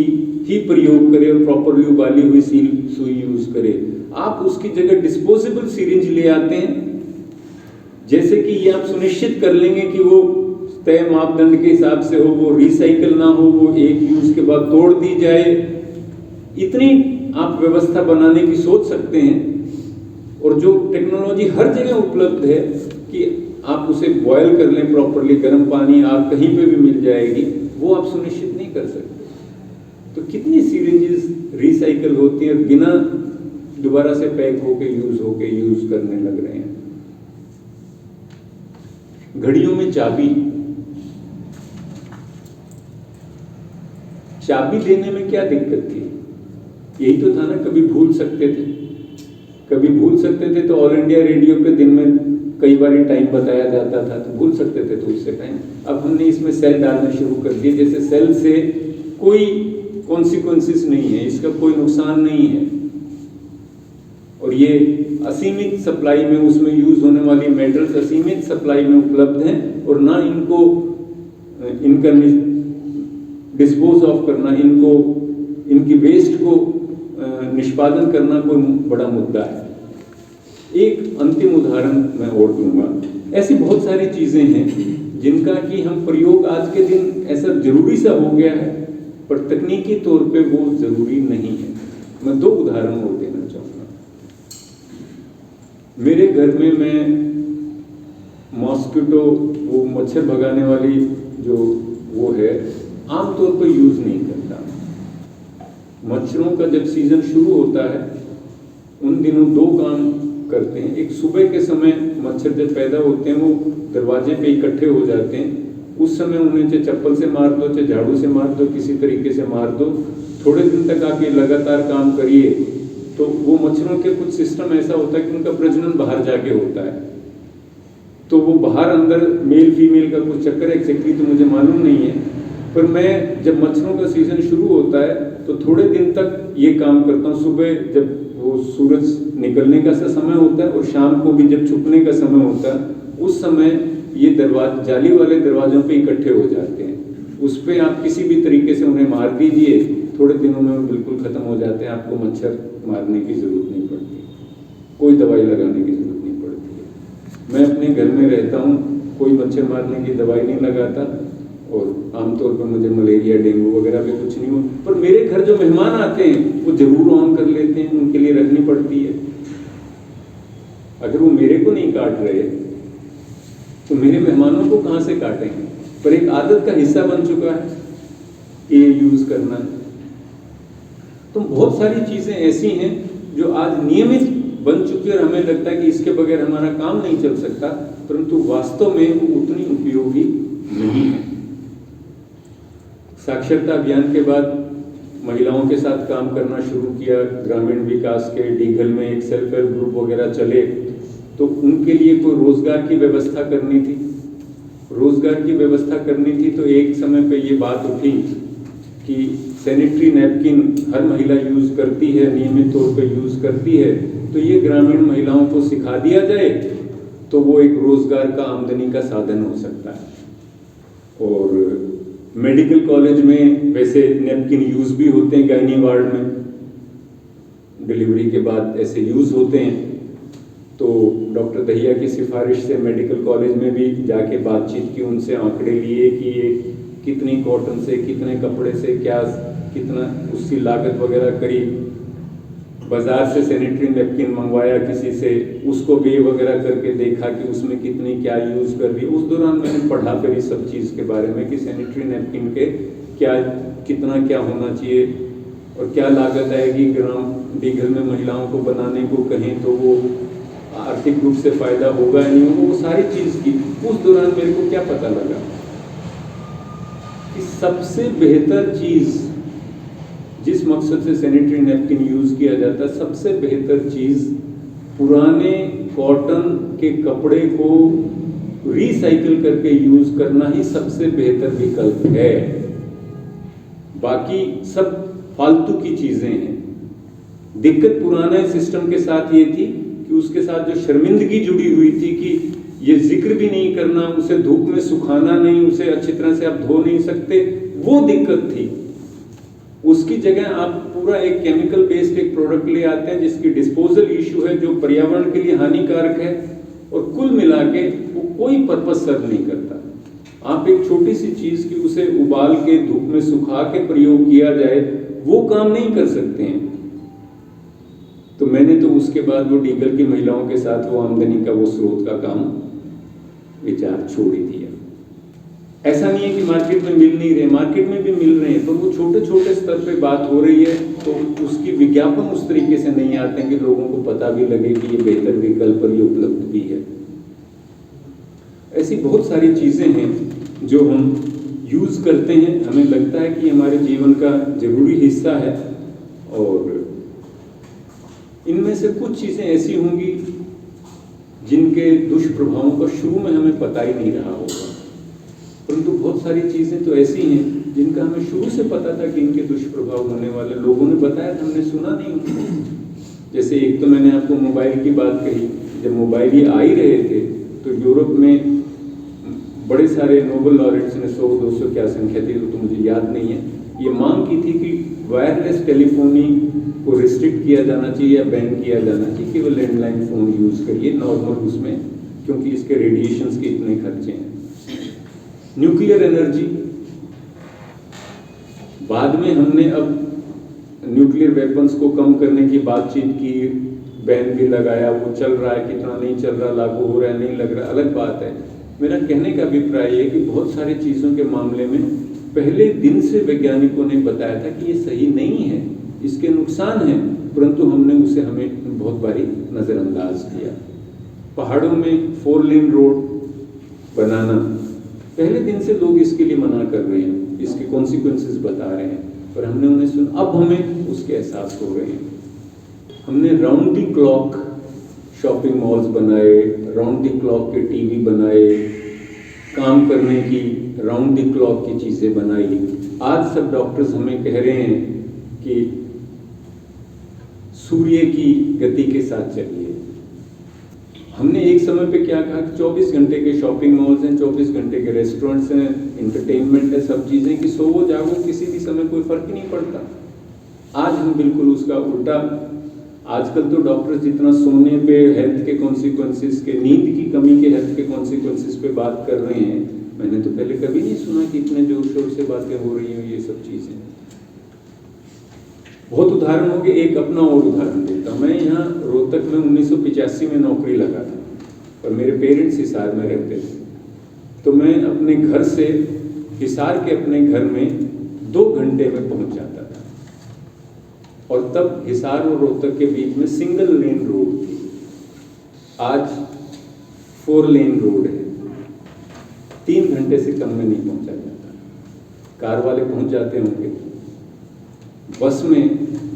ही प्रयोग करे और प्रॉपरली उबाली हुई सुई यूज़ करे। आप उसकी जगह डिस्पोजेबल सीरिंज ले आते हैं, जैसे कि ये आप सुनिश्चित कर लेंगे कि वो तय मापदंड के हिसाब से हो, वो रिसाइकल ना हो, वो एक यूज़ के बाद तोड़ दी जाए। इतनी आप व्यवस्था बनाने की सोच सकते हैं। और जो टेक्नोलॉजी हर जगह उपलब्ध है कि आप उसे बॉयल कर लें प्रॉपरली, गर्म पानी आप कहीं पे भी मिल जाएगी, वो आप सुनिश्चित नहीं कर सकते। तो कितनी सीरिंजेस रिसाइकल होती हैं, बिना दोबारा से पैक होके यूज़ करने लग रहे हैं। घड़ियों में चाबी देने में क्या दिक्कत थी? यही तो था ना, कभी भूल सकते थे तो ऑल इंडिया रेडियो पे दिन में कई बार टाइम बताया जाता था, तो भूल सकते थे तो उससे टाइम। अब हमने इसमें सेल डालना शुरू कर दिए, जैसे सेल से कोई कॉन्सिक्वेंसेस नहीं है, इसका कोई नुकसान नहीं है। और ये असीमित सप्लाई में, उसमें यूज होने वाली मेटल्स असीमित सप्लाई में उपलब्ध हैं, और ना इनका डिस्पोज ऑफ करना, इनकी वेस्ट को निष्पादन करना कोई बड़ा मुद्दा है। एक अंतिम उदाहरण मैं और दूंगा। ऐसी बहुत सारी चीजें हैं जिनका कि हम प्रयोग आज के दिन ऐसा जरूरी सा हो गया है, पर तकनीकी तौर पे वो जरूरी नहीं है। मैं 2 उदाहरण और देना चाहूँगा। मेरे घर में मैं मॉस्किटो, वो मच्छर भगाने वाली जो वो है, आमतौर पर यूज़ नहीं करता। मच्छरों का जब सीज़न शुरू होता है उन दिनों दो काम करते हैं। एक, सुबह के समय मच्छर जब पैदा होते हैं वो दरवाजे पे इकट्ठे हो जाते हैं, उस समय उन्हें चाहे चप्पल से मार दो, चाहे झाड़ू से मार दो, किसी तरीके से मार दो। थोड़े दिन तक आप ये लगातार काम करिए तो वो मच्छरों के कुछ सिस्टम ऐसा होता है कि उनका प्रजनन बाहर जाके होता है, तो वो बाहर अंदर मेल फीमेल का कुछ चक्कर एग्जैक्टली तो मुझे मालूम नहीं है, पर मैं जब मच्छरों का सीजन शुरू होता है तो थोड़े दिन तक ये काम करता हूँ। सुबह जब वो सूरज निकलने का सा समय होता है और शाम को भी जब छुपने का समय होता है, उस समय ये जाली वाले दरवाजों पे इकट्ठे हो जाते हैं। उस पर आप किसी भी तरीके से उन्हें मार दीजिए, थोड़े दिनों में वो बिल्कुल ख़त्म हो जाते हैं। आपको मच्छर मारने की ज़रूरत नहीं पड़ती, कोई दवाई लगाने की ज़रूरत नहीं पड़ती है। मैं अपने घर में रहता हूँ, कोई मच्छर मारने की दवाई नहीं लगाता, और आमतौर पर मुझे मलेरिया डेंगू वगैरह भी कुछ नहीं हो। पर मेरे घर जो मेहमान आते हैं वो ज़रूर ऑन कर लेते हैं, उनके लिए रखनी पड़ती है। अगर वो मेरे को नहीं काट रहे तो मेरे मेहमानों को कहाँ से काटेंगे? पर एक आदत का हिस्सा बन चुका है ये यूज़ करना। तो बहुत सारी चीज़ें ऐसी हैं जो आज नियमित बन चुकी है और हमें लगता है कि इसके बगैर हमारा काम नहीं चल सकता, परंतु वास्तव में वो उतनी उपयोगी नहीं है। साक्षरता अभियान के बाद महिलाओं के साथ काम करना शुरू किया, ग्रामीण विकास के डीघल में एक सेल्फ हेल्प ग्रुप वगैरह चले, तो उनके लिए कोई रोजगार की व्यवस्था करनी थी। रोजगार की व्यवस्था करनी थी तो एक समय पे ये बात उठी कि सैनिटरी नैपकिन हर महिला यूज़ करती है, नियमित तौर पे यूज़ करती है, तो ये ग्रामीण महिलाओं को सिखा दिया जाए तो वो एक रोजगार का, आमदनी का साधन हो सकता है। और मेडिकल कॉलेज में वैसे नैपकिन यूज़ भी होते हैं, गायनी वार्ड में डिलीवरी के बाद ऐसे यूज़ होते हैं। तो डॉक्टर दहिया की सिफारिश से मेडिकल कॉलेज में भी जाके बातचीत की, उनसे आंकड़े लिए कि ये कितनी कॉटन से, कितने कपड़े से, क्या कितना उसकी लागत वगैरह करी। बाज़ार से सैनिटरी नैपकिन मंगवाया किसी से, उसको वे वगैरह करके देखा कि उसमें कितनी क्या यूज़ कर रही है। उस दौरान मैंने पढ़ा फिर इस सब चीज़ के बारे में कि सैनिटरी नैपकिन के क्या कितना क्या होना चाहिए और क्या लागत आएगी। ग्राम डीघल में महिलाओं को बनाने को कहें तो वो आर्थिक रूप से फ़ायदा होगा नहीं होगा, वो सारी चीज़ की। उस दौरान मेरे को क्या पता लगा कि सबसे बेहतर चीज़, जिस मकसद से सैनिटरी नैपकिन यूज़ किया जाता है, सबसे बेहतर चीज़ पुराने कॉटन के कपड़े को रिसाइकिल करके यूज़ करना ही सबसे बेहतर विकल्प है। बाकी सब फालतू की चीज़ें हैं। दिक्कत पुराने सिस्टम के साथ ये थी कि उसके साथ जो शर्मिंदगी जुड़ी हुई थी कि ये जिक्र भी नहीं करना, उसे धूप में सुखाना नहीं, उसे अच्छी तरह से आप धो नहीं सकते, वो दिक्कत थी। उसकी जगह आप पूरा एक केमिकल बेस्ड एक प्रोडक्ट ले आते हैं जिसकी डिस्पोजल इशू है, जो पर्यावरण के लिए हानिकारक है, और कुल मिला के वो कोई पर्पस सर्व नहीं करता। आप एक छोटी सी चीज़ की उसे उबाल के धूप में सुखा के प्रयोग किया जाए, वो काम नहीं कर सकते हैं। तो मैंने तो उसके बाद वो डीघल की महिलाओं के साथ वो आमदनी का वो स्रोत का काम विचार छोड़ ही दिया। ऐसा नहीं है कि मार्केट में मिल नहीं रहे, मार्केट में भी मिल रहे हैं, पर वो छोटे छोटे स्तर पे बात हो रही है, तो उसकी विज्ञापन उस तरीके से नहीं आते हैं कि लोगों को पता भी लगे कि ये बेहतर विकल्प और ये उपलब्ध भी है। ऐसी बहुत सारी चीज़ें हैं जो हम यूज़ करते हैं, हमें लगता है कि हमारे जीवन का जरूरी हिस्सा है, और इनमें से कुछ चीज़ें ऐसी होंगी जिनके दुष्प्रभावों का शुरू में हमें पता ही नहीं रहा होगा, परंतु बहुत सारी चीज़ें तो ऐसी हैं जिनका हमें शुरू से पता था कि इनके दुष्प्रभाव होने वाले, लोगों ने बताया था, हमने सुना नहीं उनको। जैसे एक तो मैंने आपको मोबाइल की बात कही, जब मोबाइल ये आ ही रहे थे तो यूरोप में बड़े सारे नोबेल लॉरेट्स ने 100-200 क्या संख्या थी तो मुझे याद नहीं है, ये मांग की थी कि वायरलेस टेलीफोनी को रिस्ट्रिक्ट किया जाना चाहिए या बैन किया जाना चाहिए, केवल लैंडलाइन फ़ोन यूज़ करिए नॉर्मल उसमें, क्योंकि इसके रेडिएशंस के इतने खर्चे हैं। न्यूक्लियर एनर्जी, बाद में हमने अब न्यूक्लियर वेपन्स को कम करने की बातचीत की, बैन भी लगाया, वो चल रहा है, कितना नहीं चल रहा, लागू हो रहा है, नहीं लग रहा, अलग बात है। मेरा कहने का अभिप्राय है कि बहुत सारी चीज़ों के मामले में पहले दिन से वैज्ञानिकों ने बताया था कि ये सही नहीं है, इसके नुकसान हैं, परंतु हमने उसे हमें बहुत बारी नज़रअंदाज किया। पहाड़ों में 4 लेन रोड बनाना, पहले दिन से लोग इसके लिए मना कर रहे हैं, इसके कॉन्सिक्वेंसेस बता रहे हैं, पर हमने उन्हें सुना, अब हमें उसके एहसास हो रहे हैं। हमने round the clock shopping malls बनाए, राउंड द क्लॉक के टीवी बनाए, काम करने की राउंड द क्लॉक की चीज़ें बनाई। आज सब डॉक्टर्स हमें कह रहे हैं कि सूर्य की गति के साथ चलिए। हमने एक समय पे क्या कहा कि 24 घंटे के शॉपिंग मॉल्स हैं, 24 घंटे के रेस्टोरेंट्स हैं, इंटरटेनमेंट है, सब चीज़ें कि सोवो जागो किसी भी समय कोई फर्क ही नहीं पड़ता। आज हम बिल्कुल उसका उल्टा, आजकल तो डॉक्टर्स जितना सोने पे हेल्थ के कॉन्सिक्वेंसेस के, नींद की कमी के हेल्थ के कॉन्सिक्वेंसेस पे बात कर रहे हैं, मैंने तो पहले कभी नहीं सुना कि इतने जोर शोर से बातें हो रही हैं ये सब चीज़ें। बहुत उदाहरण हो गए, एक अपना और उदाहरण देता हूँ। मैं यहाँ रोहतक में 1985 में नौकरी लगा था, और मेरे पेरेंट्स हिसार में रहते थे, तो मैं अपने घर से हिसार के अपने घर में 2 घंटे में पहुँच जाता था, और तब हिसार और रोहतक के बीच में सिंगल लेन रोड थी। आज 4 लेन रोड है, 3 घंटे से कम में नहीं पहुँचा जाता। कार वाले पहुँच जाते होंगे, बस में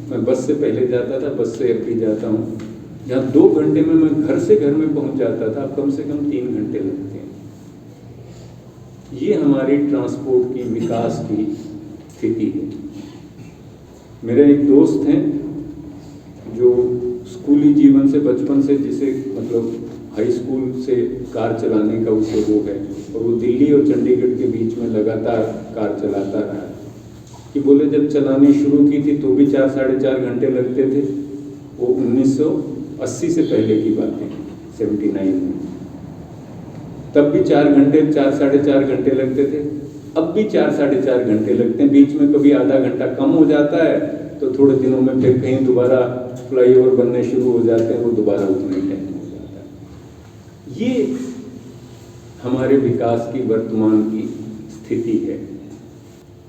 मैं बस से पहले जाता था, बस से अब भी जाता हूँ, जहाँ 2 घंटे में मैं घर से घर में पहुँच जाता था, अब कम से कम 3 घंटे लगते हैं। ये हमारी ट्रांसपोर्ट की विकास की स्थिति है। मेरे एक दोस्त हैं जो स्कूली जीवन से, बचपन से, जिसे मतलब हाई स्कूल से कार चलाने का उसे वो है, और वो दिल्ली और चंडीगढ़ के बीच में लगातार कार चलाता रहा है, कि बोले जब चलानी शुरू की थी तो भी 4 साढ़े 4 घंटे लगते थे। वो 1980 से पहले की बात है, 79 में, तब भी 4 घंटे 4 साढ़े 4 घंटे लगते थे, अब भी 4 साढ़े 4 घंटे लगते हैं। बीच में कभी आधा घंटा कम हो जाता है, तो थोड़े दिनों में फिर कहीं दोबारा फ्लाईओवर बनने शुरू हो जाते हैं, वो दोबारा उतना ही टाइम हो जाता है। ये हमारे विकास की वर्तमान की स्थिति है।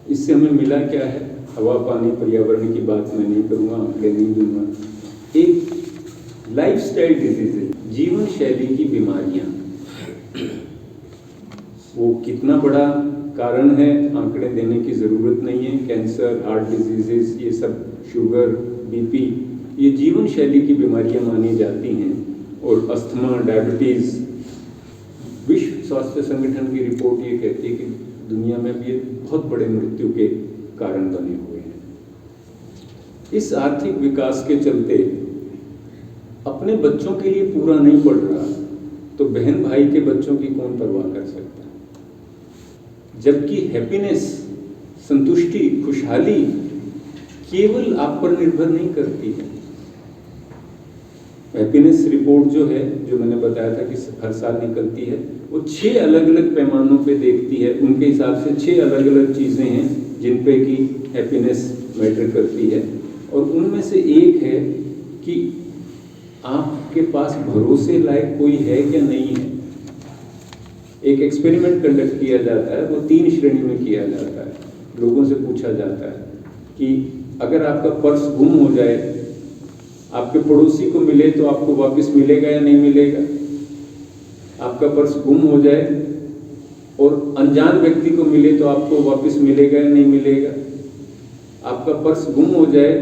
इससे हमें मिला क्या है? हवा, पानी, पर्यावरण की बात मैं नहीं करूँगा, आंकड़े नहीं दूंगा। एक लाइफस्टाइल डिजीज है, जीवन शैली की बीमारियाँ। वो कितना बड़ा कारण है आंकड़े देने की ज़रूरत नहीं है। कैंसर, हार्ट डिजीजेस, ये सब, शुगर, बीपी, ये जीवन शैली की बीमारियां मानी जाती हैं। और अस्थमा, डायबिटीज़, विश्व स्वास्थ्य संगठन की रिपोर्ट ये कहती है कि दुनिया में भी बहुत बड़े मृत्यु के कारण बने हुए हैं। इस आर्थिक विकास के चलते अपने बच्चों के लिए पूरा नहीं पड़ रहा, तो बहन भाई के बच्चों की कौन परवाह कर सकता है? जबकि हैप्पीनेस, संतुष्टि, खुशहाली केवल आप पर निर्भर नहीं करती है। हैप्पीनेस रिपोर्ट जो है, जो मैंने बताया था कि हर साल निकलती है, वो 6 अलग अलग पैमानों पे देखती है। उनके हिसाब से 6 अलग अलग चीज़ें हैं जिन पे कि हैप्पीनेस मैटर करती है, और उनमें से एक है कि आपके पास भरोसे लायक कोई है क्या नहीं है। एक एक्सपेरिमेंट कंडक्ट किया जाता है, वो 3 श्रेणी में किया जाता है। लोगों से पूछा जाता है कि अगर आपका पर्स गुम हो जाए, आपके पड़ोसी को मिले तो आपको वापस मिलेगा या नहीं मिलेगा? आपका पर्स गुम हो जाए और अनजान व्यक्ति को मिले तो आपको वापस मिलेगा या नहीं मिलेगा? आपका पर्स गुम हो जाए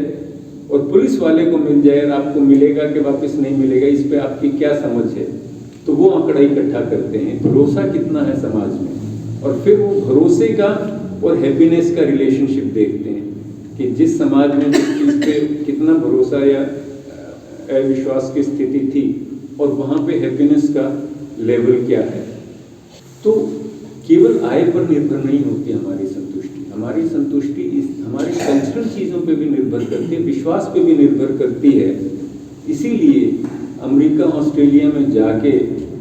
और पुलिस वाले को मिल जाए और आपको मिलेगा कि वापस नहीं मिलेगा, इस पे आपकी क्या समझ है? तो वो आंकड़ा इकट्ठा करते हैं, भरोसा कितना है समाज में, और फिर वो भरोसे का और हैप्पीनेस का रिलेशनशिप देखते हैं कि जिस समाज में जिस चीज़ पे कितना भरोसा या अविश्वास की स्थिति थी, और वहाँ पे हैप्पीनेस का लेवल क्या है। तो केवल आय पर निर्भर नहीं होती हमारी संतुष्टि। हमारी संतुष्टि हमारी कल्चरल चीज़ों पे भी निर्भर करती है, विश्वास पे भी निर्भर करती है। इसीलिए अमेरिका, ऑस्ट्रेलिया में जाके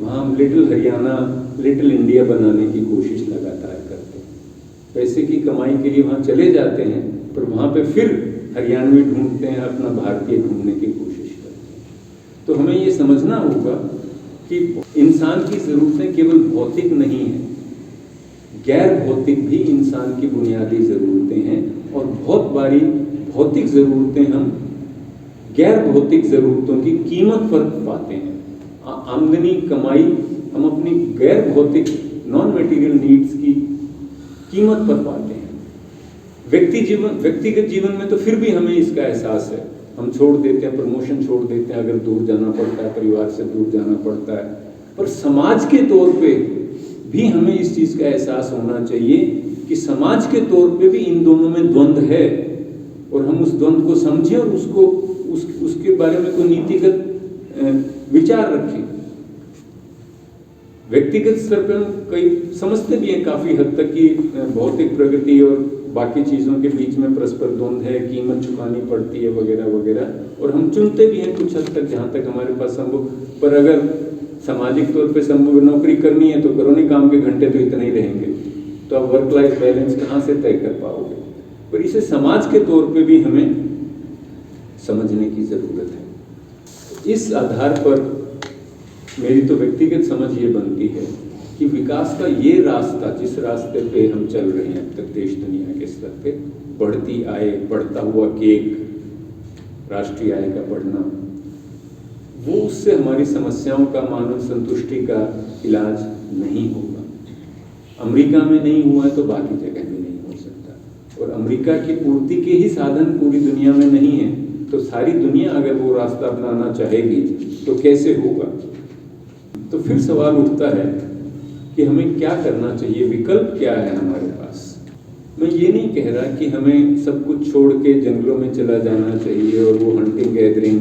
वहाँ हम लिटिल हरियाणा, लिटिल इंडिया बनाने की कोशिश लगातार करते हैं। पैसे की कमाई के लिए वहाँ चले जाते हैं, पर वहाँ पे फिर हरियाणवी ढूंढते हैं, अपना भारतीय ढूंढने की कोशिश करते हैं। तो हमें ये समझना होगा कि इंसान की ज़रूरतें केवल भौतिक नहीं हैं, गैर भौतिक भी इंसान की बुनियादी ज़रूरतें हैं। और बहुत बारी भौतिक ज़रूरतें हम गैर भौतिक ज़रूरतों की कीमत पर पाते हैं। आमदनी कमाई हम अपनी गैर भौतिक नॉन मटेरियल नीड्स की कीमत पर पाते हैं। व्यक्तिगत जीवन में तो फिर भी हमें इसका एहसास है, हम छोड़ देते हैं, प्रमोशन छोड़ देते हैं अगर दूर जाना पड़ता है, परिवार से दूर जाना पड़ता है। पर समाज के तौर पे भी हमें इस चीज़ का एहसास होना चाहिए कि समाज के तौर पे भी इन दोनों में द्वंद्व है, और हम उस द्वंद्व को समझें और उसके बारे में कोई नीतिगत विचार रखें। व्यक्तिगत स्तर पर हम कई समझते भी हैं काफ़ी हद तक कि भौतिक प्रगति और बाकी चीज़ों के बीच में परस्पर द्वंद्व है, कीमत चुकानी पड़ती है वगैरह वगैरह, और हम चुनते भी हैं कुछ हद तक जहाँ तक हमारे पास संभव। पर अगर सामाजिक तौर पे संभव नौकरी करनी है तो करो, नहीं काम के घंटे तो इतने ही रहेंगे, तो आप वर्क लाइफ बैलेंस कहाँ से तय कर पाओगे। पर इसे समाज के तौर पे भी हमें समझने की ज़रूरत है। इस आधार पर मेरी तो व्यक्तिगत समझ ये बनती है कि विकास का ये रास्ता, जिस रास्ते पे हम चल रहे हैं अब तक देश दुनिया के स्तर पे, बढ़ती आय, बढ़ता हुआ केक, राष्ट्रीय आय का बढ़ना, वो उससे हमारी समस्याओं का, मानव संतुष्टि का इलाज नहीं होगा। अमेरिका में नहीं हुआ है तो बाकी जगह भी नहीं हो सकता, और अमेरिका की पूर्ति के ही साधन पूरी दुनिया में नहीं है, तो सारी दुनिया अगर वो रास्ता अपनाना चाहेगी तो कैसे होगा। तो फिर सवाल उठता है कि हमें क्या करना चाहिए, विकल्प क्या है हमारे पास। मैं ये नहीं कह रहा कि हमें सब कुछ छोड़ के जंगलों में चला जाना चाहिए और वो हंटिंग गैदरिंग,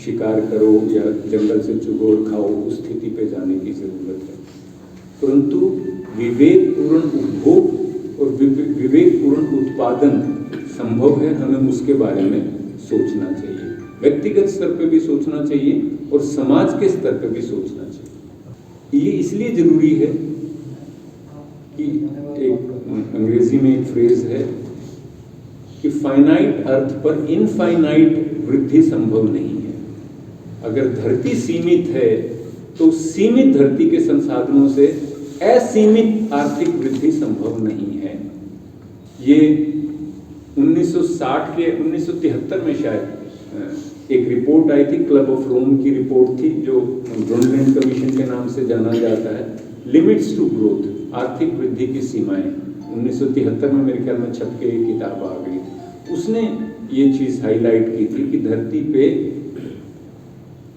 शिकार करो या जंगल से चुगो और खाओ, उस स्थिति पे जाने की ज़रूरत है। परंतु विवेकपूर्ण उपभोग और विवेकपूर्ण उत्पादन संभव है, हमें उसके बारे में सोचना चाहिए। व्यक्तिगत स्तर पे भी सोचना चाहिए और समाज के स्तर पे भी सोचना चाहिए। ये इसलिए ज़रूरी है कि एक अंग्रेजी में एक फ्रेज है कि फाइनाइट अर्थ पर इनफाइनाइट वृद्धि संभव नहीं है। अगर धरती सीमित है तो सीमित धरती के संसाधनों से असीमित आर्थिक वृद्धि संभव नहीं है। ये 1973 में शायद एक रिपोर्ट आई थी, क्लब ऑफ रोम की रिपोर्ट थी, जो ब्रुंडलैंड कमीशन के नाम से जाना जाता है, लिमिट्स टू ग्रोथ, आर्थिक वृद्धि की सीमाएं। 1973 में मेरे ख्याल में छप के एक किताब आ गई। उसने ये चीज़ हाईलाइट की थी कि धरती पे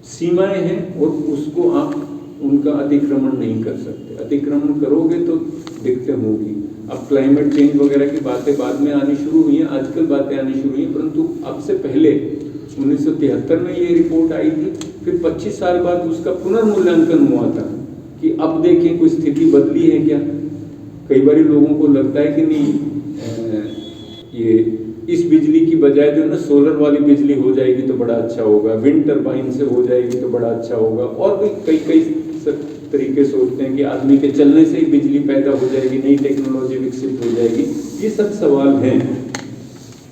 सीमाएं हैं और उसको आप उनका अतिक्रमण नहीं कर सकते। अतिक्रमण करोगे तो दिक्कतें होगी। अब क्लाइमेट चेंज वगैरह की बातें बाद में आनी शुरू हुई हैं, आजकल बातें आनी शुरू हुई हैं, परंतु अब से पहले 1973 में ये रिपोर्ट आई थी। फिर 25 साल बाद उसका पुनर्मूल्यांकन हुआ था कि अब देखें कोई स्थिति बदली है क्या। कई बार लोगों को लगता है कि नहीं, ये इस बिजली की बजाय जो है ना सोलर वाली बिजली हो जाएगी तो बड़ा अच्छा होगा, विंड टरबाइन से हो जाएगी तो बड़ा अच्छा होगा, और भी कई तरीके सोचते हैं कि आदमी के चलने से ही बिजली पैदा हो जाएगी, नई टेक्नोलॉजी विकसित हो जाएगी। ये सब सवाल हैं,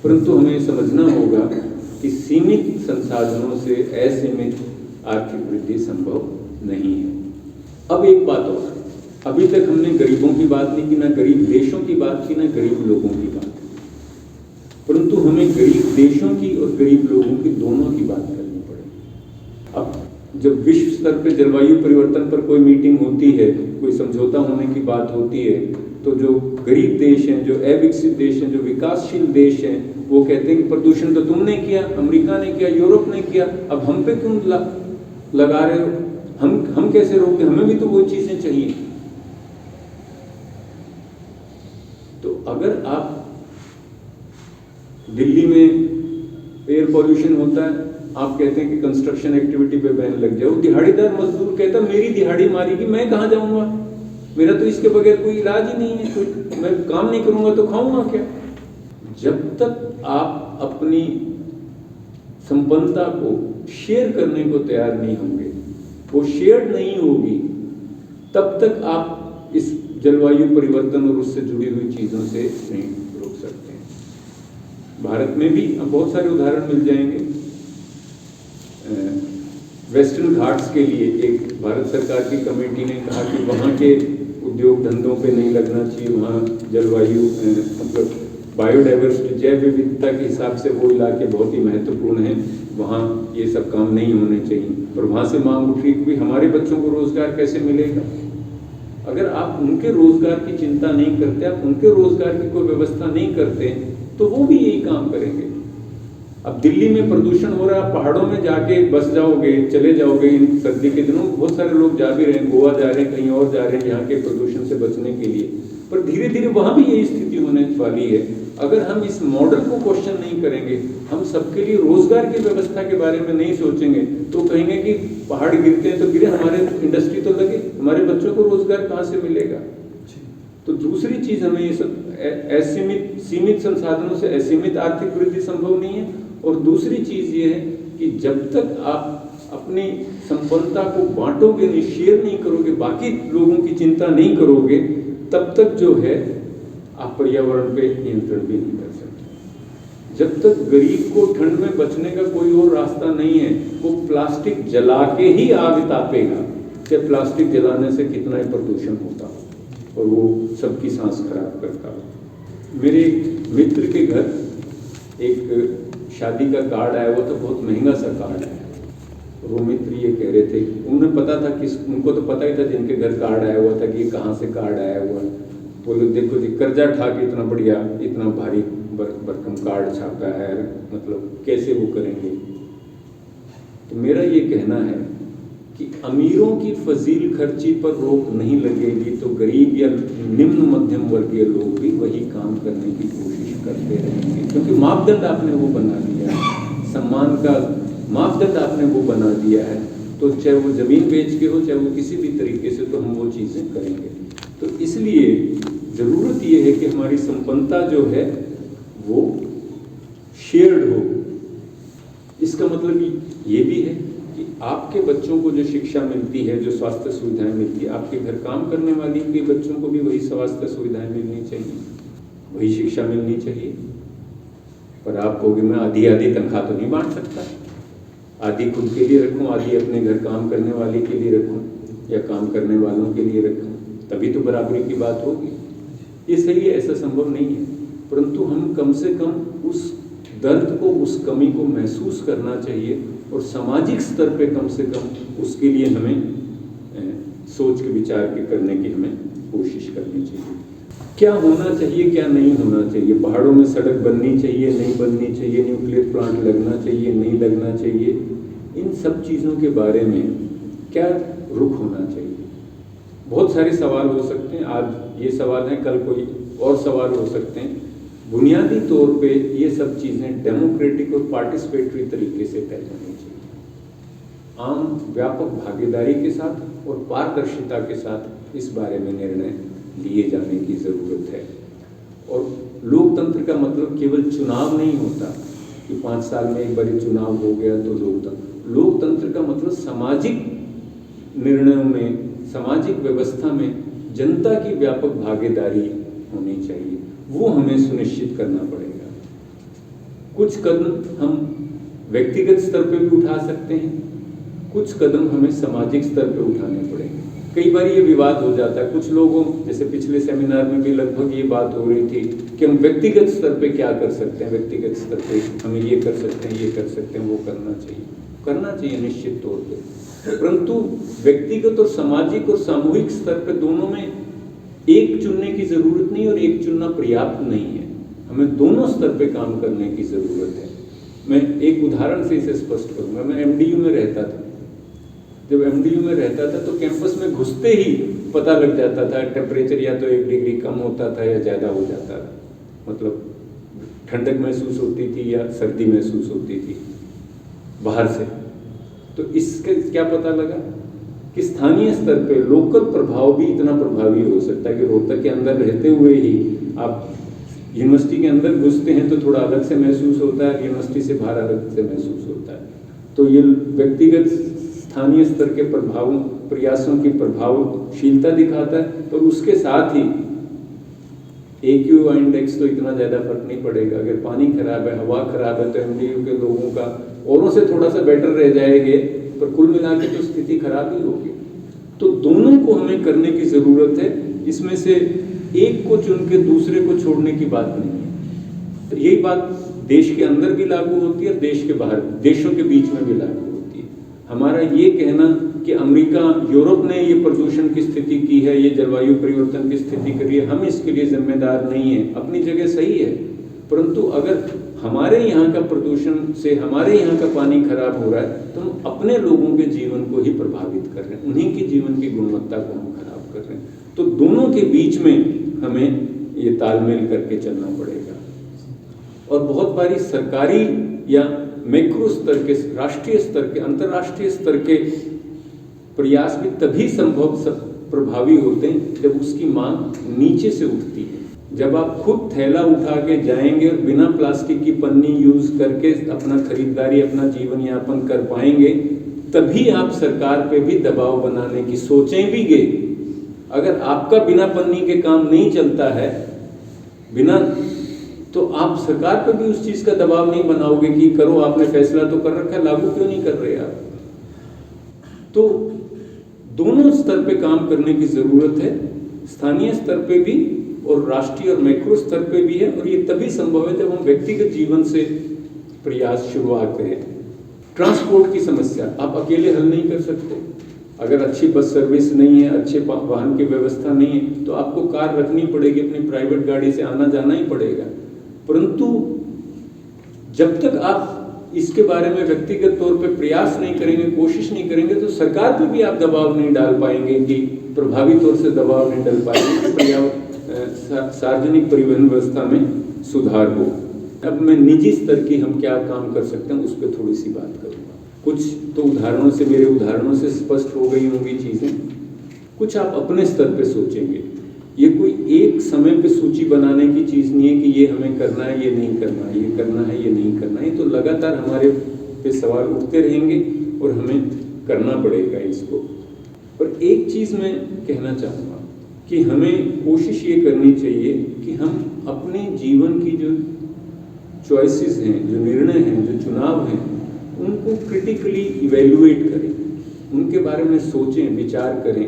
परंतु हमें समझना होगा कि सीमित संसाधनों से असीमित आर्थिक वृद्धि संभव नहीं है। अब एक बात और, अभी तक हमने गरीबों की बात नहीं की, ना गरीब देशों की बात की, ना गरीब लोगों की बात, परंतु हमें गरीब देशों की और गरीब लोगों की दोनों की बात करनी पड़ेगी। अब जब विश्व स्तर पर जलवायु परिवर्तन पर कोई मीटिंग होती है, कोई समझौता होने की बात होती है, तो जो गरीब देश हैं, जो अविकसित देश हैं, जो विकासशील देश हैं, वो कहते हैं कि प्रदूषण तो तुमने किया, अमेरिका ने किया, यूरोप ने किया, अब हम पे क्यों लगा रहे हो, हम कैसे रोके, हमें भी तो वो चीजें चाहिए। तो अगर आप दिल्ली में एयर पॉल्यूशन होता है, आप कहते हैं कि कंस्ट्रक्शन एक्टिविटी पे बैन लग जाओ, दिहाड़ीदार मजदूर कहता मेरी दिहाड़ी मारेगी, मैं कहाँ जाऊंगा, मेरा तो इसके बगैर कोई इलाज ही नहीं है, कोई मैं काम नहीं करूंगा तो खाऊंगा क्या। जब तक आप अपनी संपन्नता को शेयर करने को तैयार नहीं होंगे, वो शेयर नहीं होगी, तब तक आप इस जलवायु परिवर्तन और उससे जुड़ी हुई चीज़ों से नहीं रोक सकते हैं। भारत में भी बहुत सारे उदाहरण मिल जाएंगे। वेस्टर्न घाट्स के लिए एक भारत सरकार की कमेटी ने कहा कि वहाँ के उद्योग धंधों पे नहीं लगना चाहिए, वहाँ जलवायु मतलब बायोडाइवर्सिटी जैव विविधता के हिसाब से वो इलाके बहुत ही महत्वपूर्ण हैं, वहाँ ये सब काम नहीं होने चाहिए। और वहाँ से मांग उठी कि हमारे बच्चों को रोजगार कैसे मिलेगा? अगर आप उनके रोजगार की चिंता नहीं करते, आप उनके रोजगार की कोई व्यवस्था नहीं करते, तो वो भी यही काम करेंगे। अब दिल्ली में प्रदूषण हो रहा है, आप पहाड़ों में जाके बस जाओगे, चले जाओगे, इन सर्दी के दिनों बहुत सारे लोग जा भी रहे हैं, गोवा जा रहे हैं, कहीं और जा रहे हैं यहाँ के प्रदूषण से बचने के लिए, पर धीरे धीरे वहाँ भी यही स्थिति होने वाली है। अगर हम इस मॉडल को क्वेश्चन नहीं करेंगे, हम सबके लिए रोजगार की व्यवस्था के बारे में नहीं सोचेंगे, तो कहेंगे कि पहाड़ गिरते हैं तो गिरे, हमारे इंडस्ट्री तो लगे, हमारे बच्चों को रोजगार कहाँ से मिलेगा? तो दूसरी चीज, हमें ये सब सीमित संसाधनों से असीमित आर्थिक वृद्धि संभव नहीं है। और दूसरी चीज ये है कि जब तक आप अपनी संपन्नता को बांटोगे नहीं, शेयर नहीं करोगे, बाकी लोगों की चिंता नहीं करोगे, तब तक जो है आप पर्यावरण पे नियंत्रण भी नहीं कर सकते। जब तक गरीब को ठंड में बचने का कोई और रास्ता नहीं है, वो प्लास्टिक जला के ही आग तापेगा, चाहे प्लास्टिक जलाने से कितना ही प्रदूषण होता हो और वो सबकी सांस खराब करता हो। मेरे मित्र के घर एक शादी का कार्ड आया हुआ था, बहुत महंगा सा कार्ड है। वो मित्र ये कह रहे थे, उन्हें पता था कि उनको तो पता ही था जिनके घर कार्ड आया हुआ था कि ये कहाँ से कार्ड आया हुआ है। बोले देखो जी, कर्जा ठा के इतना बढ़िया, इतना भारी भरकम कार्ड छापा है, मतलब कैसे वो करेंगे? तो मेरा ये कहना है कि अमीरों की फजील खर्ची पर रोक नहीं लगेगी तो गरीब या निम्न मध्यम वर्गीय लोग भी वही काम करने की कोशिश करते रहेंगे, क्योंकि मापदंड आपने वो बना दिया है, सम्मान का मापदंड आपने वो बना दिया है। तो चाहे वो जमीन बेच के हो, चाहे वो किसी भी तरीके से, तो हम वो चीज़ें करेंगे। तो इसलिए ज़रूरत ये है कि हमारी संपन्नता जो है वो शेयर्ड हो। इसका मतलब ये भी है कि आपके बच्चों को जो शिक्षा मिलती है, जो स्वास्थ्य सुविधाएं मिलती है, आपके घर काम करने वाली के बच्चों को भी वही स्वास्थ्य सुविधाएं मिलनी चाहिए, वही शिक्षा मिलनी चाहिए। पर आप कहोगे मैं आधी आधी तनख्वाह तो नहीं बांट सकता, आधी खुद के लिए रखूं, आधी अपने घर काम करने वाले के लिए रखूं या काम करने वालों के लिए रखूं, तभी तो बराबरी की बात होगी। ये सही है, ऐसा संभव नहीं है, परंतु हम कम से कम उस दर्द को, उस कमी को महसूस करना चाहिए और सामाजिक स्तर पे कम से कम उसके लिए हमें सोच के विचार के करने की हमें कोशिश करनी चाहिए। क्या होना चाहिए, क्या नहीं होना चाहिए? पहाड़ों में सड़क बननी चाहिए, नहीं बननी चाहिए? न्यूक्लियर प्लांट लगना चाहिए, नहीं लगना चाहिए? इन सब चीज़ों के बारे में क्या रुख होना चाहिए? बहुत सारे सवाल हो सकते हैं। आज ये सवाल हैं, कल कोई और सवाल हो सकते हैं। बुनियादी तौर पे ये सब चीज़ें डेमोक्रेटिक और पार्टिसिपेटरी तरीके से तय होनी चाहिए, आम व्यापक भागीदारी के साथ और पारदर्शिता के साथ इस बारे में निर्णय लिए जाने की ज़रूरत है। और लोकतंत्र का मतलब केवल चुनाव नहीं होता कि 5 साल में एक बार चुनाव हो गया तो लोकतंत्र का मतलब सामाजिक निर्णयों में, सामाजिक व्यवस्था में जनता की व्यापक भागीदारी होनी चाहिए, वो हमें सुनिश्चित करना पड़ेगा। कुछ कदम हम व्यक्तिगत स्तर पर भी उठा सकते हैं, कुछ कदम हमें सामाजिक स्तर पर उठाने पड़ेंगे। कई बार ये विवाद हो जाता है, कुछ लोगों, जैसे पिछले सेमिनार में भी लगभग ये बात हो रही थी कि हम व्यक्तिगत स्तर पे क्या कर सकते हैं, व्यक्तिगत स्तर पे हमें ये कर सकते हैं, ये कर सकते हैं, वो करना चाहिए निश्चित तौर पे। परंतु व्यक्तिगत और सामाजिक और सामूहिक स्तर पे दोनों में एक चुनने की जरूरत नहीं और एक चुनना पर्याप्त नहीं है, हमें दोनों स्तर पे काम करने की जरूरत है। मैं एक उदाहरण से इसे स्पष्ट करूंगा। मैं एमडीयू में रहता था। जब एमडीयू में रहता था तो कैंपस में घुसते ही पता लग जाता था, टेम्परेचर या तो 1 डिग्री कम होता था या ज़्यादा हो जाता था, मतलब ठंडक महसूस होती थी या सर्दी महसूस होती थी बाहर से। तो इसके क्या पता लगा कि स्थानीय स्तर पे लोकल प्रभाव भी इतना प्रभावी हो सकता है कि रोहतक के अंदर रहते हुए ही आप यूनिवर्सिटी के अंदर घुसते हैं तो थोड़ा अलग से महसूस होता है, यूनिवर्सिटी से बाहर अलग से महसूस होता है। तो ये व्यक्तिगत स्थानीय स्तर के प्रभावों, प्रयासों की प्रभावशीलता दिखाता है। और उसके साथ ही AQI इंडेक्स तो इतना ज़्यादा फर्क नहीं पड़ेगा। अगर पानी खराब है, हवा खराब है, तो एमडीयू के लोगों का औरों से थोड़ा सा बेटर रह जाएंगे, पर कुल मिला के तो स्थिति खराब ही होगी। तो दोनों को हमें करने की जरूरत है, इसमें से एक को चुन के दूसरे को छोड़ने की बात नहीं है। तो यही बात देश के अंदर भी लागू होती है और देश के बाहर, देशों के बीच में भी लागू होती है। हमारा ये कहना कि अमेरिका, यूरोप ने ये प्रदूषण की स्थिति की है, ये जलवायु परिवर्तन की स्थिति करी है, हम इसके लिए जिम्मेदार नहीं है, अपनी जगह सही है। परंतु अगर हमारे यहाँ का प्रदूषण से हमारे यहाँ का पानी खराब हो रहा है तो हम अपने लोगों के जीवन को ही प्रभावित कर रहे हैं, उन्हीं की जीवन की गुणवत्ता को हम खराब कर रहे हैं। तो दोनों के बीच में हमें ये तालमेल करके चलना पड़ेगा। और बहुत बारी सरकारी या मैक्रो स्तर के, राष्ट्रीय स्तर के, अंतर्राष्ट्रीय स्तर के प्रयास भी तभी प्रभावी होते हैं जब उसकी मांग नीचे से उठती है। जब आप खुद थैला उठा के जाएंगे और बिना प्लास्टिक की पन्नी यूज करके अपना खरीदारी, अपना जीवन यापन कर पाएंगे, तभी आप सरकार पे भी दबाव बनाने की सोचें भी गे। अगर आपका बिना पन्नी के काम नहीं चलता है, तो आप सरकार पे भी उस चीज का दबाव नहीं बनाओगे कि करो, आपने फैसला तो कर रखा है, लागू क्यों नहीं कर रहे आप। तो दोनों स्तर पे काम करने की जरूरत है, स्थानीय स्तर पे भी और राष्ट्रीय और मैक्रो स्तर पे भी है। और ये तभी संभव है जब हम व्यक्तिगत जीवन से प्रयास शुरुआत करें। ट्रांसपोर्ट की समस्या आप अकेले हल नहीं कर सकते। अगर अच्छी बस सर्विस नहीं है, अच्छे वाहन की व्यवस्था नहीं है, तो आपको कार रखनी पड़ेगी, अपनी प्राइवेट गाड़ी से आना जाना ही पड़ेगा। परंतु जब तक आप इसके बारे में व्यक्तिगत तौर पे प्रयास नहीं करेंगे, कोशिश नहीं करेंगे, तो सरकार पे भी आप दबाव नहीं डाल पाएंगे, कि प्रभावी तौर से दबाव नहीं डाल पाएंगे सार्वजनिक परिवहन व्यवस्था में सुधार हो। अब मैं निजी स्तर की हम क्या काम कर सकते हैं उस पर थोड़ी सी बात करूंगा। कुछ तो उदाहरणों से, मेरे उदाहरणों से स्पष्ट हो गई होंगी चीजें, कुछ आप अपने स्तर पे सोचेंगे। ये कोई एक समय पे सूची बनाने की चीज नहीं है कि ये हमें करना है, ये नहीं करना है, ये करना है, ये नहीं करना है। तो लगातार हमारे पे सवाल उठते रहेंगे और हमें करना पड़ेगा इसको। पर एक चीज मैं कहना चाहूँगा कि हमें कोशिश ये करनी चाहिए कि हम अपने जीवन की जो चॉइसेस हैं, जो निर्णय हैं, जो चुनाव हैं, उनको क्रिटिकली इवेल्युएट करें, उनके बारे में सोचें, विचार करें।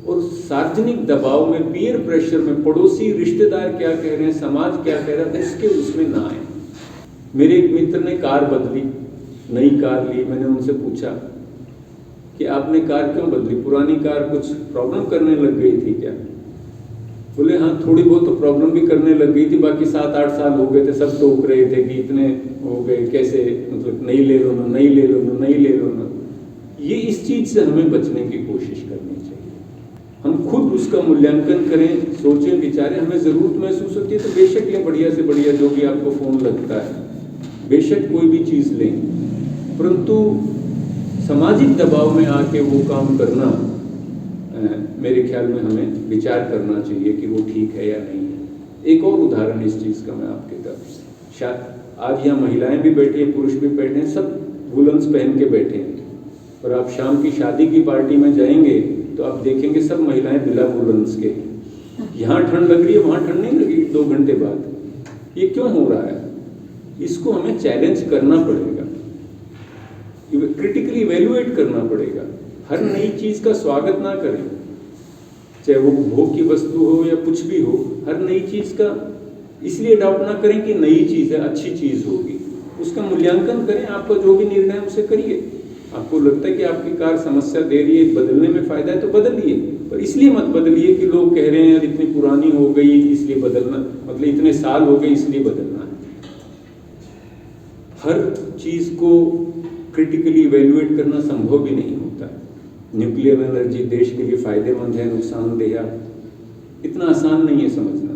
और सार्वजनिक दबाव में, पीयर प्रेशर में, पड़ोसी रिश्तेदार क्या कह रहे हैं, समाज क्या कह रहा है, उसके उसमें ना आए। मेरे एक मित्र ने कार बदली, नई कार ली। मैंने उनसे पूछा कि आपने कार क्यों बदली, पुरानी कार कुछ प्रॉब्लम करने लग गई थी क्या? बोले हाँ, थोड़ी बहुत तो प्रॉब्लम भी करने लग गई थी, बाकी 7-8 साल हो गए थे, सब टोक रहे थे कि इतने हो गए, कैसे, मतलब नई ले लो ना, नई ले लो ना, नई ले लो ना। ये इस चीज से हमें बचने की कोशिश करनी चाहिए। हम खुद उसका मूल्यांकन करें, सोचें, विचारें। हमें जरूरत महसूस होती है तो बेशक ये बढ़िया से बढ़िया जो भी आपको फोन लगता है, बेशक कोई भी चीज लें, परंतु सामाजिक दबाव में आके वो काम करना, मेरे ख्याल में हमें विचार करना चाहिए कि वो ठीक है या नहीं है। एक और उदाहरण इस चीज का मैं आपके तरफ, शायद आज यहाँ महिलाएं भी बैठी हैं, पुरुष भी बैठे हैं, सब वुलन्स पहन के बैठे हैं। और आप शाम की शादी की पार्टी में जाएंगे तो आप देखेंगे सब महिलाएं बिना वुलन्स के। यहाँ ठंड लग रही है, वहाँ ठंड नहीं लगी 2 घंटे बाद। ये क्यों हो रहा है? इसको हमें चैलेंज करना पड़ेगा, क्रिटिकली इवेल्युएट करना पड़ेगा। हर नई चीज का स्वागत ना करें, चाहे वो भोग की वस्तु हो या कुछ भी हो। हर नई चीज का इसलिए डाउट ना करें कि नई चीज है, अच्छी चीज होगी। उसका मूल्यांकन करें, आपका जो भी निर्णय है उसे करिए। आपको लगता है कि आपकी कार समस्या दे रही है, बदलने में फायदा है तो बदलिए, पर इसलिए मत बदलिए कि लोग कह रहे हैं यार इतनी पुरानी हो गई इसलिए बदलना, मतलब इतने साल हो गए इसलिए बदलना है। हर चीज को क्रिटिकली इवेल्युएट करना संभव भी नहीं होता है। न्यूक्लियर एनर्जी देश के लिए फायदेमंद है, नुकसानदेह, इतना आसान नहीं है समझना।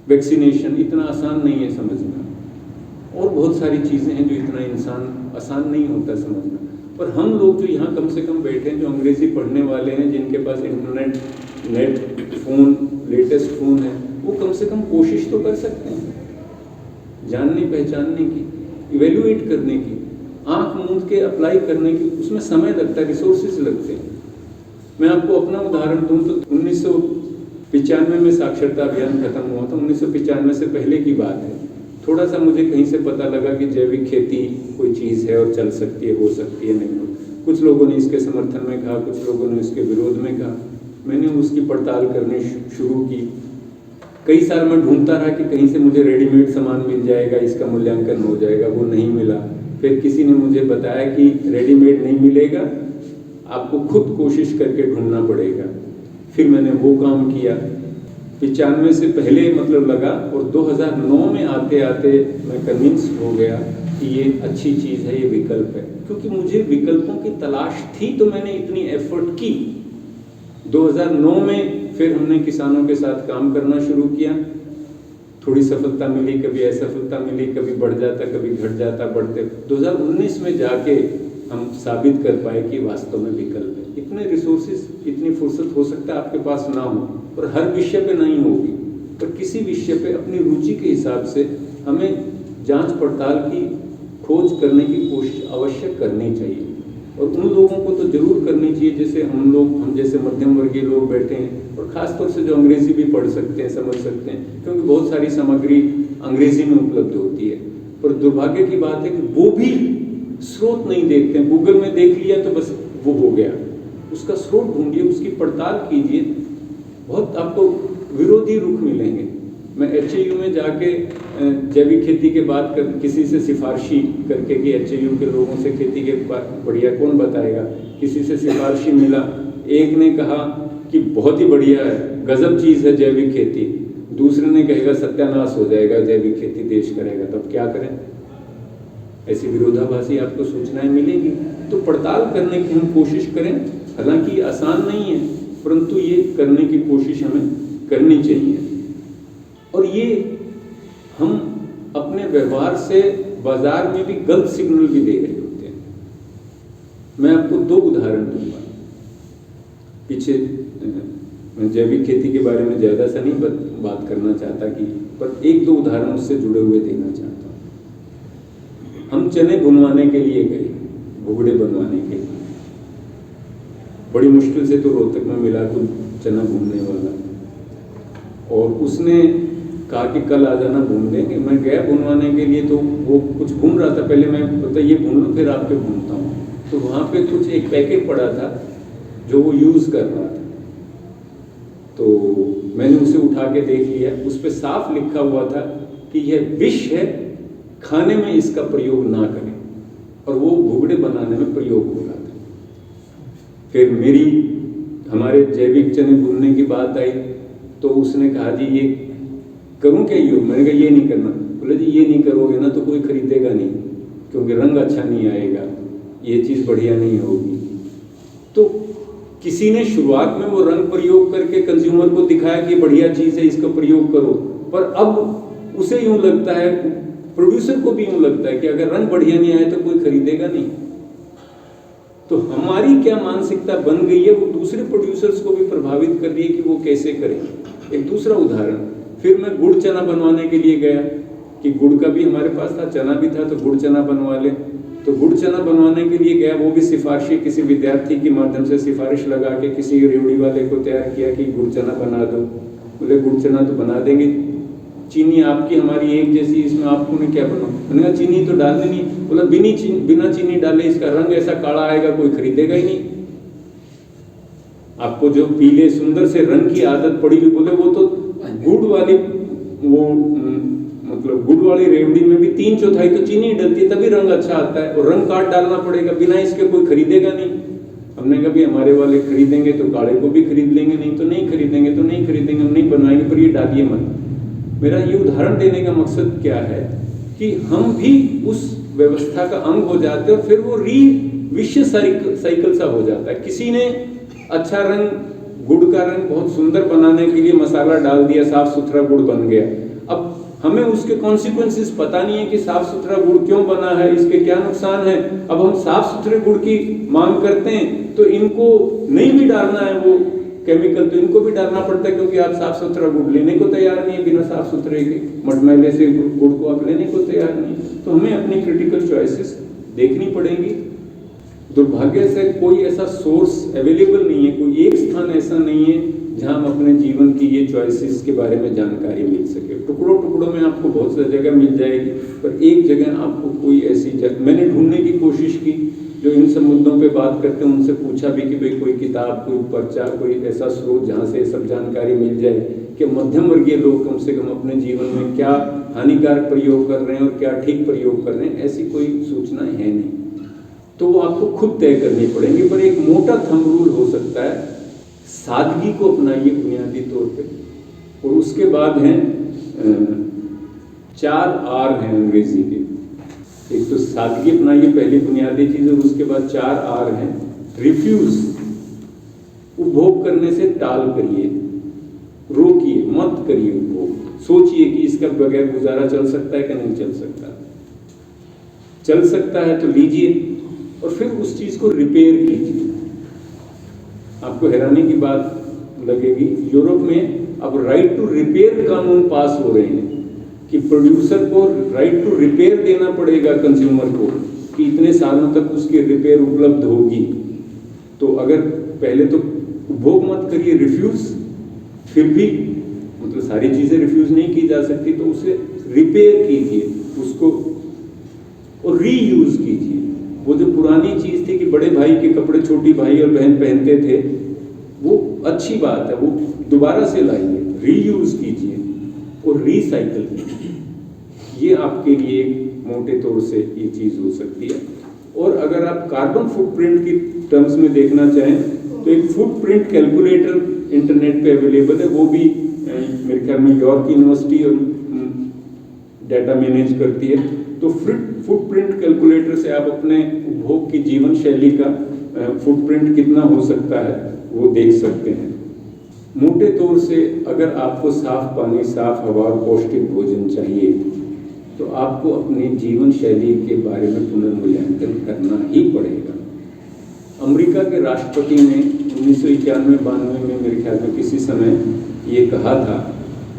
वैक्सीनेशन इतना आसान नहीं है समझना। और बहुत सारी चीजें हैं जो इतना आसान नहीं होता समझना। पर हम लोग जो यहाँ कम से कम बैठे हैं, जो अंग्रेजी पढ़ने वाले हैं, जिनके पास internet, net, phone, latest phone है, वो कम से कम कोशिश तो कर सकते हैं जानने पहचानने की, इवेल्युएट करने की, आंख मूंद के अप्लाई करने की। उसमें समय लगता है, रिसोर्सेज लगते हैं। मैं आपको अपना उदाहरण दूं तो 1995 में साक्षरता अभियान खत्म हुआ था। 1995 से पहले की बात है। थोड़ा सा मुझे कहीं से पता लगा कि जैविक खेती कोई चीज़ है और चल सकती है, हो सकती है, नहीं हो। कुछ लोगों ने इसके समर्थन में कहा, कुछ लोगों ने इसके विरोध में कहा। मैंने उसकी पड़ताल करनी शुरू की। कई साल मैं ढूंढता रहा कि कहीं से मुझे रेडीमेड सामान मिल जाएगा, इसका मूल्यांकन हो जाएगा, वो नहीं मिला। फिर किसी ने मुझे बताया कि रेडीमेड नहीं मिलेगा, आपको खुद कोशिश करके ढूंढना पड़ेगा। फिर मैंने वो काम किया। 95 से पहले मतलब लगा, और 2009 में आते आते मैं कन्विंस हो गया कि ये अच्छी चीज़ है, ये विकल्प है। क्योंकि मुझे विकल्पों की तलाश थी, तो मैंने इतनी एफर्ट की। 2009 में फिर हमने किसानों के साथ काम करना शुरू किया। थोड़ी सफलता मिली, कभी असफलता मिली, कभी बढ़ जाता, कभी घट जाता, बढ़ते। 2019 में जाके हम साबित कर पाए कि वास्तव में विकल्प है। इतने रिसोर्सेज, इतनी फुर्सत हो सकता है आपके पास ना हो, और हर विषय पे नहीं होगी, पर किसी विषय पे अपनी रुचि के हिसाब से हमें जांच पड़ताल की खोज करने की कोशिश अवश्य करनी चाहिए। और उन लोगों को तो जरूर करनी चाहिए जैसे हम जैसे मध्यम वर्गीय लोग बैठे हैं, और ख़ासतौर से जो अंग्रेजी भी पढ़ सकते हैं, समझ सकते हैं, क्योंकि बहुत सारी सामग्री अंग्रेजी में उपलब्ध होती है। पर दुर्भाग्य की बात है कि वो भी स्रोत नहीं देखते हैं। गूगल में देख लिया तो बस वो हो गया, उसका स्रोत ढूंढिए, उसकी पड़ताल कीजिए। बहुत आपको विरोधी रुख मिलेंगे। मैं HAU में जाके जैविक खेती के बात कर किसी से सिफारिशी करके कि HAU के लोगों से खेती के बढ़िया कौन बताएगा, किसी से सिफारिशी मिला। एक ने कहा कि बहुत ही बढ़िया है, गजब चीज़ है जैविक खेती, दूसरे ने कहेगा सत्यानाश हो जाएगा जैविक खेती देश करेगा, तब क्या करें। ऐसी विरोधाभासी आपको सूचनाएं मिलेंगी। तो पड़ताल करने की हम कोशिश करें। हालांकि आसान नहीं है, परंतु ये करने की कोशिश हमें करनी चाहिए। और ये हम अपने व्यवहार से बाजार में भी गलत सिग्नल भी दे रहे होते हैं। मैं आपको 2 उदाहरण दूंगा। पीछे मैं जैविक खेती के बारे में ज़्यादा सा नहीं बात करना चाहता कि, पर 1-2 उदाहरण उससे जुड़े हुए देना चाहता हूँ। हम चने भुनवाने के लिए गए, भुगड़े बनवाने के लिए। बड़ी मुश्किल से तो रोहतक में मिला कोई चना भूनने वाला, और उसने कहा कि कल आ जाना भून देंगे। मैं गया भुनवाने के लिए, तो वो कुछ भून रहा था। पहले मैं पता ये भून लूँ फिर आपके भूनता हूँ। तो वहाँ पे कुछ एक पैकेट पड़ा था जो वो यूज़ कर रहा था, तो मैंने उसे उठा के देख लिया। उस पर साफ लिखा हुआ था कि यह विष है, खाने में इसका प्रयोग ना करें, और वो भुगड़े बनाने में प्रयोग हो रहा था। फिर हमारे जैविक चने भूनने की बात आई, तो उसने कहा जी ये करूं क्या योग? मैंने कहा ये नहीं करना। बोले जी ये नहीं करोगे ना तो कोई खरीदेगा नहीं, क्योंकि रंग अच्छा नहीं आएगा, ये चीज़ बढ़िया नहीं होगी। तो किसी ने शुरुआत में वो रंग प्रयोग करके कंज्यूमर को दिखाया कि बढ़िया चीज़ है, इसका प्रयोग करो, पर अब उसे यूं लगता है, प्रोड्यूसर को भी यूं लगता है कि अगर रंग बढ़िया नहीं आए तो कोई खरीदेगा नहीं। तो हमारी क्या मानसिकता बन गई है, वो दूसरे प्रोड्यूसर्स को भी प्रभावित कर रही है कि वो कैसे करें। एक दूसरा उदाहरण, फिर मैं गुड़ चना बनवाने के लिए गया कि गुड़ का भी हमारे पास था, चना भी था, तो गुड़ चना बनवा ले। तो गुड़ चना बनवाने के लिए गया, वो भी सिफारिशी किसी विद्यार्थी के माध्यम से सिफारिश लगा के किसी रेवड़ी वाले को तैयार किया कि गुड़ चना बना दो। बोले गुड़ चना तो बना देंगे, चीनी आपकी हमारी एक जैसी, इसमें आपको ने क्या बनाओ? मैंने कहा चीनी तो डालनी नहीं। बोला बिना चीनी डाले इसका रंग ऐसा काला आएगा, कोई खरीदेगा ही नहीं। आपको जो पीले सुंदर से रंग की आदत पड़ी हुई, बोले वो तो गुड़ वाली मतलब गुड़ वाली रेवड़ी में भी 3/4 तो चीनी डलती है, तभी रंग अच्छा आता है, और रंग काट डालना पड़ेगा, बिना इसके कोई खरीदेगा नहीं। हमने कहा भी हमारे वाले खरीदेंगे तो काले को भी खरीद लेंगे, नहीं तो नहीं खरीदेंगे, तो नहीं खरीदेंगे, हम नहीं बनवाएंगे, पर ये डालिए मत। मेरा ये उदाहरण देने का मकसद क्या है कि हम भी उस व्यवस्था का अंग हो जाते हैं, और फिर वो विश्व साइकिल सा हो जाता है। किसी ने अच्छा रंग, गुड़ का रंग बहुत सुंदर बनाने के लिए मसाला डाल दिया, साफ सुथरा गुड़ बन गया। अब हमें उसके कॉन्सिक्वेंसेस पता नहीं है कि साफ सुथरा गुड़ क्यों बना है, इसके क्या नुकसान है। अब हम साफ सुथरे गुड़ की मांग करते हैं, तो इनको नहीं भी डालना है वो केमिकल, तो इनको भी डालना पड़ता है, क्योंकि आप साफ सुथरा गुड़ लेने को तैयार नहीं है। बिना साफ सुथरे के मटमैले से गुड़ को आप लेने को तैयार नहीं। तो हमें अपनी क्रिटिकल चॉइसेस देखनी पड़ेंगी। दुर्भाग्य से कोई ऐसा सोर्स अवेलेबल नहीं है, कोई एक स्थान ऐसा नहीं है जहां हम अपने जीवन की ये चॉइसेस के बारे में जानकारी मिल सके। टुकड़ों टुकड़ों में आपको बहुत सी जगह मिल जाएगी, पर एक जगह आपको कोई ऐसी जगह मैंने ढूंढने की कोशिश की जो इन सब मुद्दों पे बात करते हैं। उनसे पूछा भी कि भाई कोई किताब, कोई पर्चा, कोई ऐसा स्रोत जहाँ से सब जानकारी मिल जाए कि मध्यम वर्गीय लोग कम से कम अपने जीवन में क्या हानिकारक प्रयोग कर रहे हैं और क्या ठीक प्रयोग कर रहे हैं, ऐसी कोई सूचनाएं है नहीं। तो वो आपको खुद तय करनी पड़ेंगी, पर एक मोटा थंब रूल हो सकता है, सादगी को अपनाइए बुनियादी तौर पे। और उसके बाद हैं 4 R हैं अंग्रेजी के। एक तो सादगी अपनाइए, पहली बुनियादी चीज, और उसके बाद 4 R हैं। रिफ्यूज, उपभोग करने से टाल करिए, रोकिए, मत करिए उपभोग। सोचिए कि इसका बगैर गुजारा चल सकता है कि नहीं चल सकता। चल सकता है तो लीजिए, और फिर उस चीज को रिपेयर कीजिए। आपको हैरानी की बात लगेगी, यूरोप में अब राइट टू रिपेयर कानून पास हो रहे हैं कि प्रोड्यूसर को राइट टू रिपेयर देना पड़ेगा कंज्यूमर को, कि इतने सालों तक उसकी रिपेयर उपलब्ध होगी। तो अगर पहले तो उपभोग मत करिए, रिफ्यूज, फिर भी मतलब सारी चीजें रिफ्यूज नहीं की जा सकती, तो उसे रिपेयर कीजिए उसको, और रीयूज कीजिए। वो जो पुरानी चीज थी कि बड़े भाई के कपड़े छोटी भाई और बहन पहनते थे, वो अच्छी बात है, वो दोबारा से लाइए, रीयूज कीजिए और रीसाइकिल कीजिए। ये आपके लिए मोटे तौर से ये चीज हो सकती है। और अगर आप कार्बन फुटप्रिंट की टर्म्स में देखना चाहें तो एक फुटप्रिंट कैलकुलेटर इंटरनेट पे अवेलेबल है, वो भी मेरे ख्याल में यॉर्क यूनिवर्सिटी और डाटा मैनेज करती है। तो फुटप्रिंट कैलकुलेटर से आप अपने उपभोग की जीवन शैली का फुटप्रिंट कितना हो सकता है वो देख सकते हैं। मोटे तौर से अगर आपको साफ पानी, साफ हवा और पौष्टिक भोजन चाहिए तो आपको अपनी जीवन शैली के बारे में पुनर्मूल्यांकन करना ही पड़ेगा। अमेरिका के राष्ट्रपति ने 1991-92 में मेरे ख्याल में किसी समय ये कहा था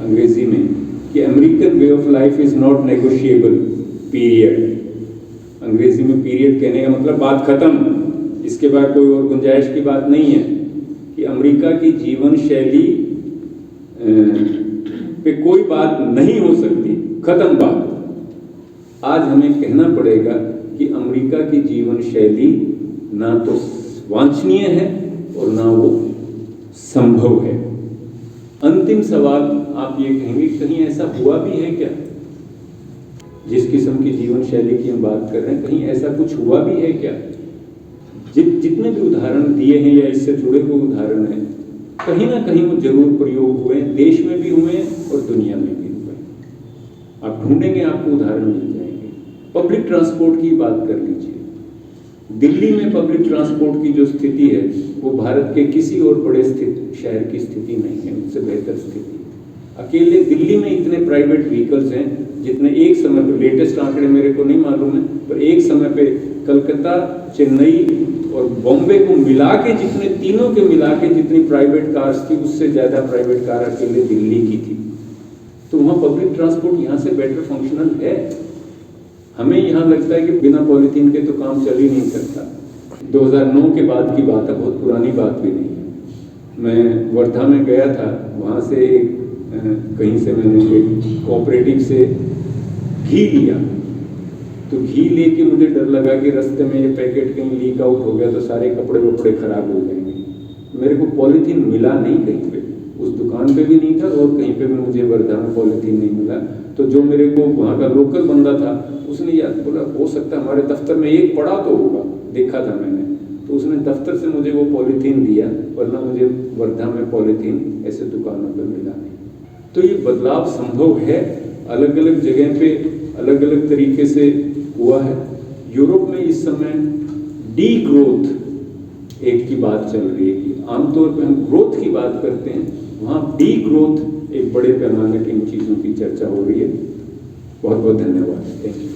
अंग्रेजी में कि American way of life is not negotiable, period. अंग्रेजी में पीरियड कहने का मतलब बात खत्म, इसके बाद कोई और गुंजाइश की बात नहीं है कि अमेरिका की जीवन शैली पे कोई बात नहीं हो सकती, खत्म बात। आज हमें कहना पड़ेगा कि अमेरिका की जीवन शैली ना तो वांछनीय है और ना वो संभव है। अंतिम सवाल आप ये कहेंगे, कहीं ऐसा हुआ भी है क्या? जिस किस्म की जीवन शैली की हम बात कर रहे हैं, कहीं ऐसा कुछ हुआ भी है क्या? जितने भी उदाहरण दिए हैं या इससे जुड़े हुए उदाहरण हैं, कहीं ना कहीं वो जरूर प्रयोग हुए, देश में भी हुए और दुनिया में भी हुए। आप ढूंढेंगे आपको उदाहरण मिल जाएंगे। पब्लिक ट्रांसपोर्ट की बात कर लीजिए। दिल्ली में पब्लिक ट्रांसपोर्ट की जो स्थिति है वो भारत के किसी और बड़े शहर की स्थिति नहीं है, उससे बेहतर स्थिति। अकेले दिल्ली में इतने प्राइवेट व्हीकल्स हैं जितने एक समय पर, लेटेस्ट आंकड़े मेरे को नहीं मालूम है, पर एक समय पे कलकत्ता, चेन्नई और बॉम्बे को मिला के जितने, तीनों के मिला के जितनी प्राइवेट कार्स थी, उससे ज़्यादा प्राइवेट कार अकेले दिल्ली की थी। तो वहाँ पब्लिक ट्रांसपोर्ट यहाँ से बेटर फंक्शनल है। हमें यहाँ लगता है कि बिना पॉलीथीन के तो काम चल ही नहीं सकता। 2009 के बाद की बात है, बहुत पुरानी बात भी नहीं है। मैं वर्धा में गया था, वहाँ से कहीं से मैंने एक कोऑपरेटिव से घी लिया, तो घी लेके मुझे डर लगा कि रास्ते में ये पैकेट कहीं लीक आउट हो गया तो सारे कपड़े वपड़े खराब हो जाएंगे। मेरे को पॉलीथीन मिला नहीं कहीं पे, उस दुकान पे भी नहीं था और कहीं पे भी मुझे वर्धा में पॉलीथीन नहीं मिला। तो जो मेरे को वहाँ का लोकल बंदा था उसने यार बोला हो सकता है हमारे दफ्तर में एक पड़ा तो होगा, देखा था मैंने, तो उसने दफ्तर से मुझे वो पॉलीथीन दिया, वरना मुझे वर्धा में पॉलीथीन ऐसे दुकानों पर मिला नहीं। तो ये बदलाव संभव है, अलग अलग जगह पे अलग अलग तरीके से हुआ है। यूरोप में इस समय डी ग्रोथ एक की बात चल रही है कि आमतौर पर हम ग्रोथ की बात करते हैं, वहाँ डी ग्रोथ एक बड़े पैमाने की इन चीज़ों की चर्चा हो रही है। बहुत बहुत धन्यवाद, थैंक यू।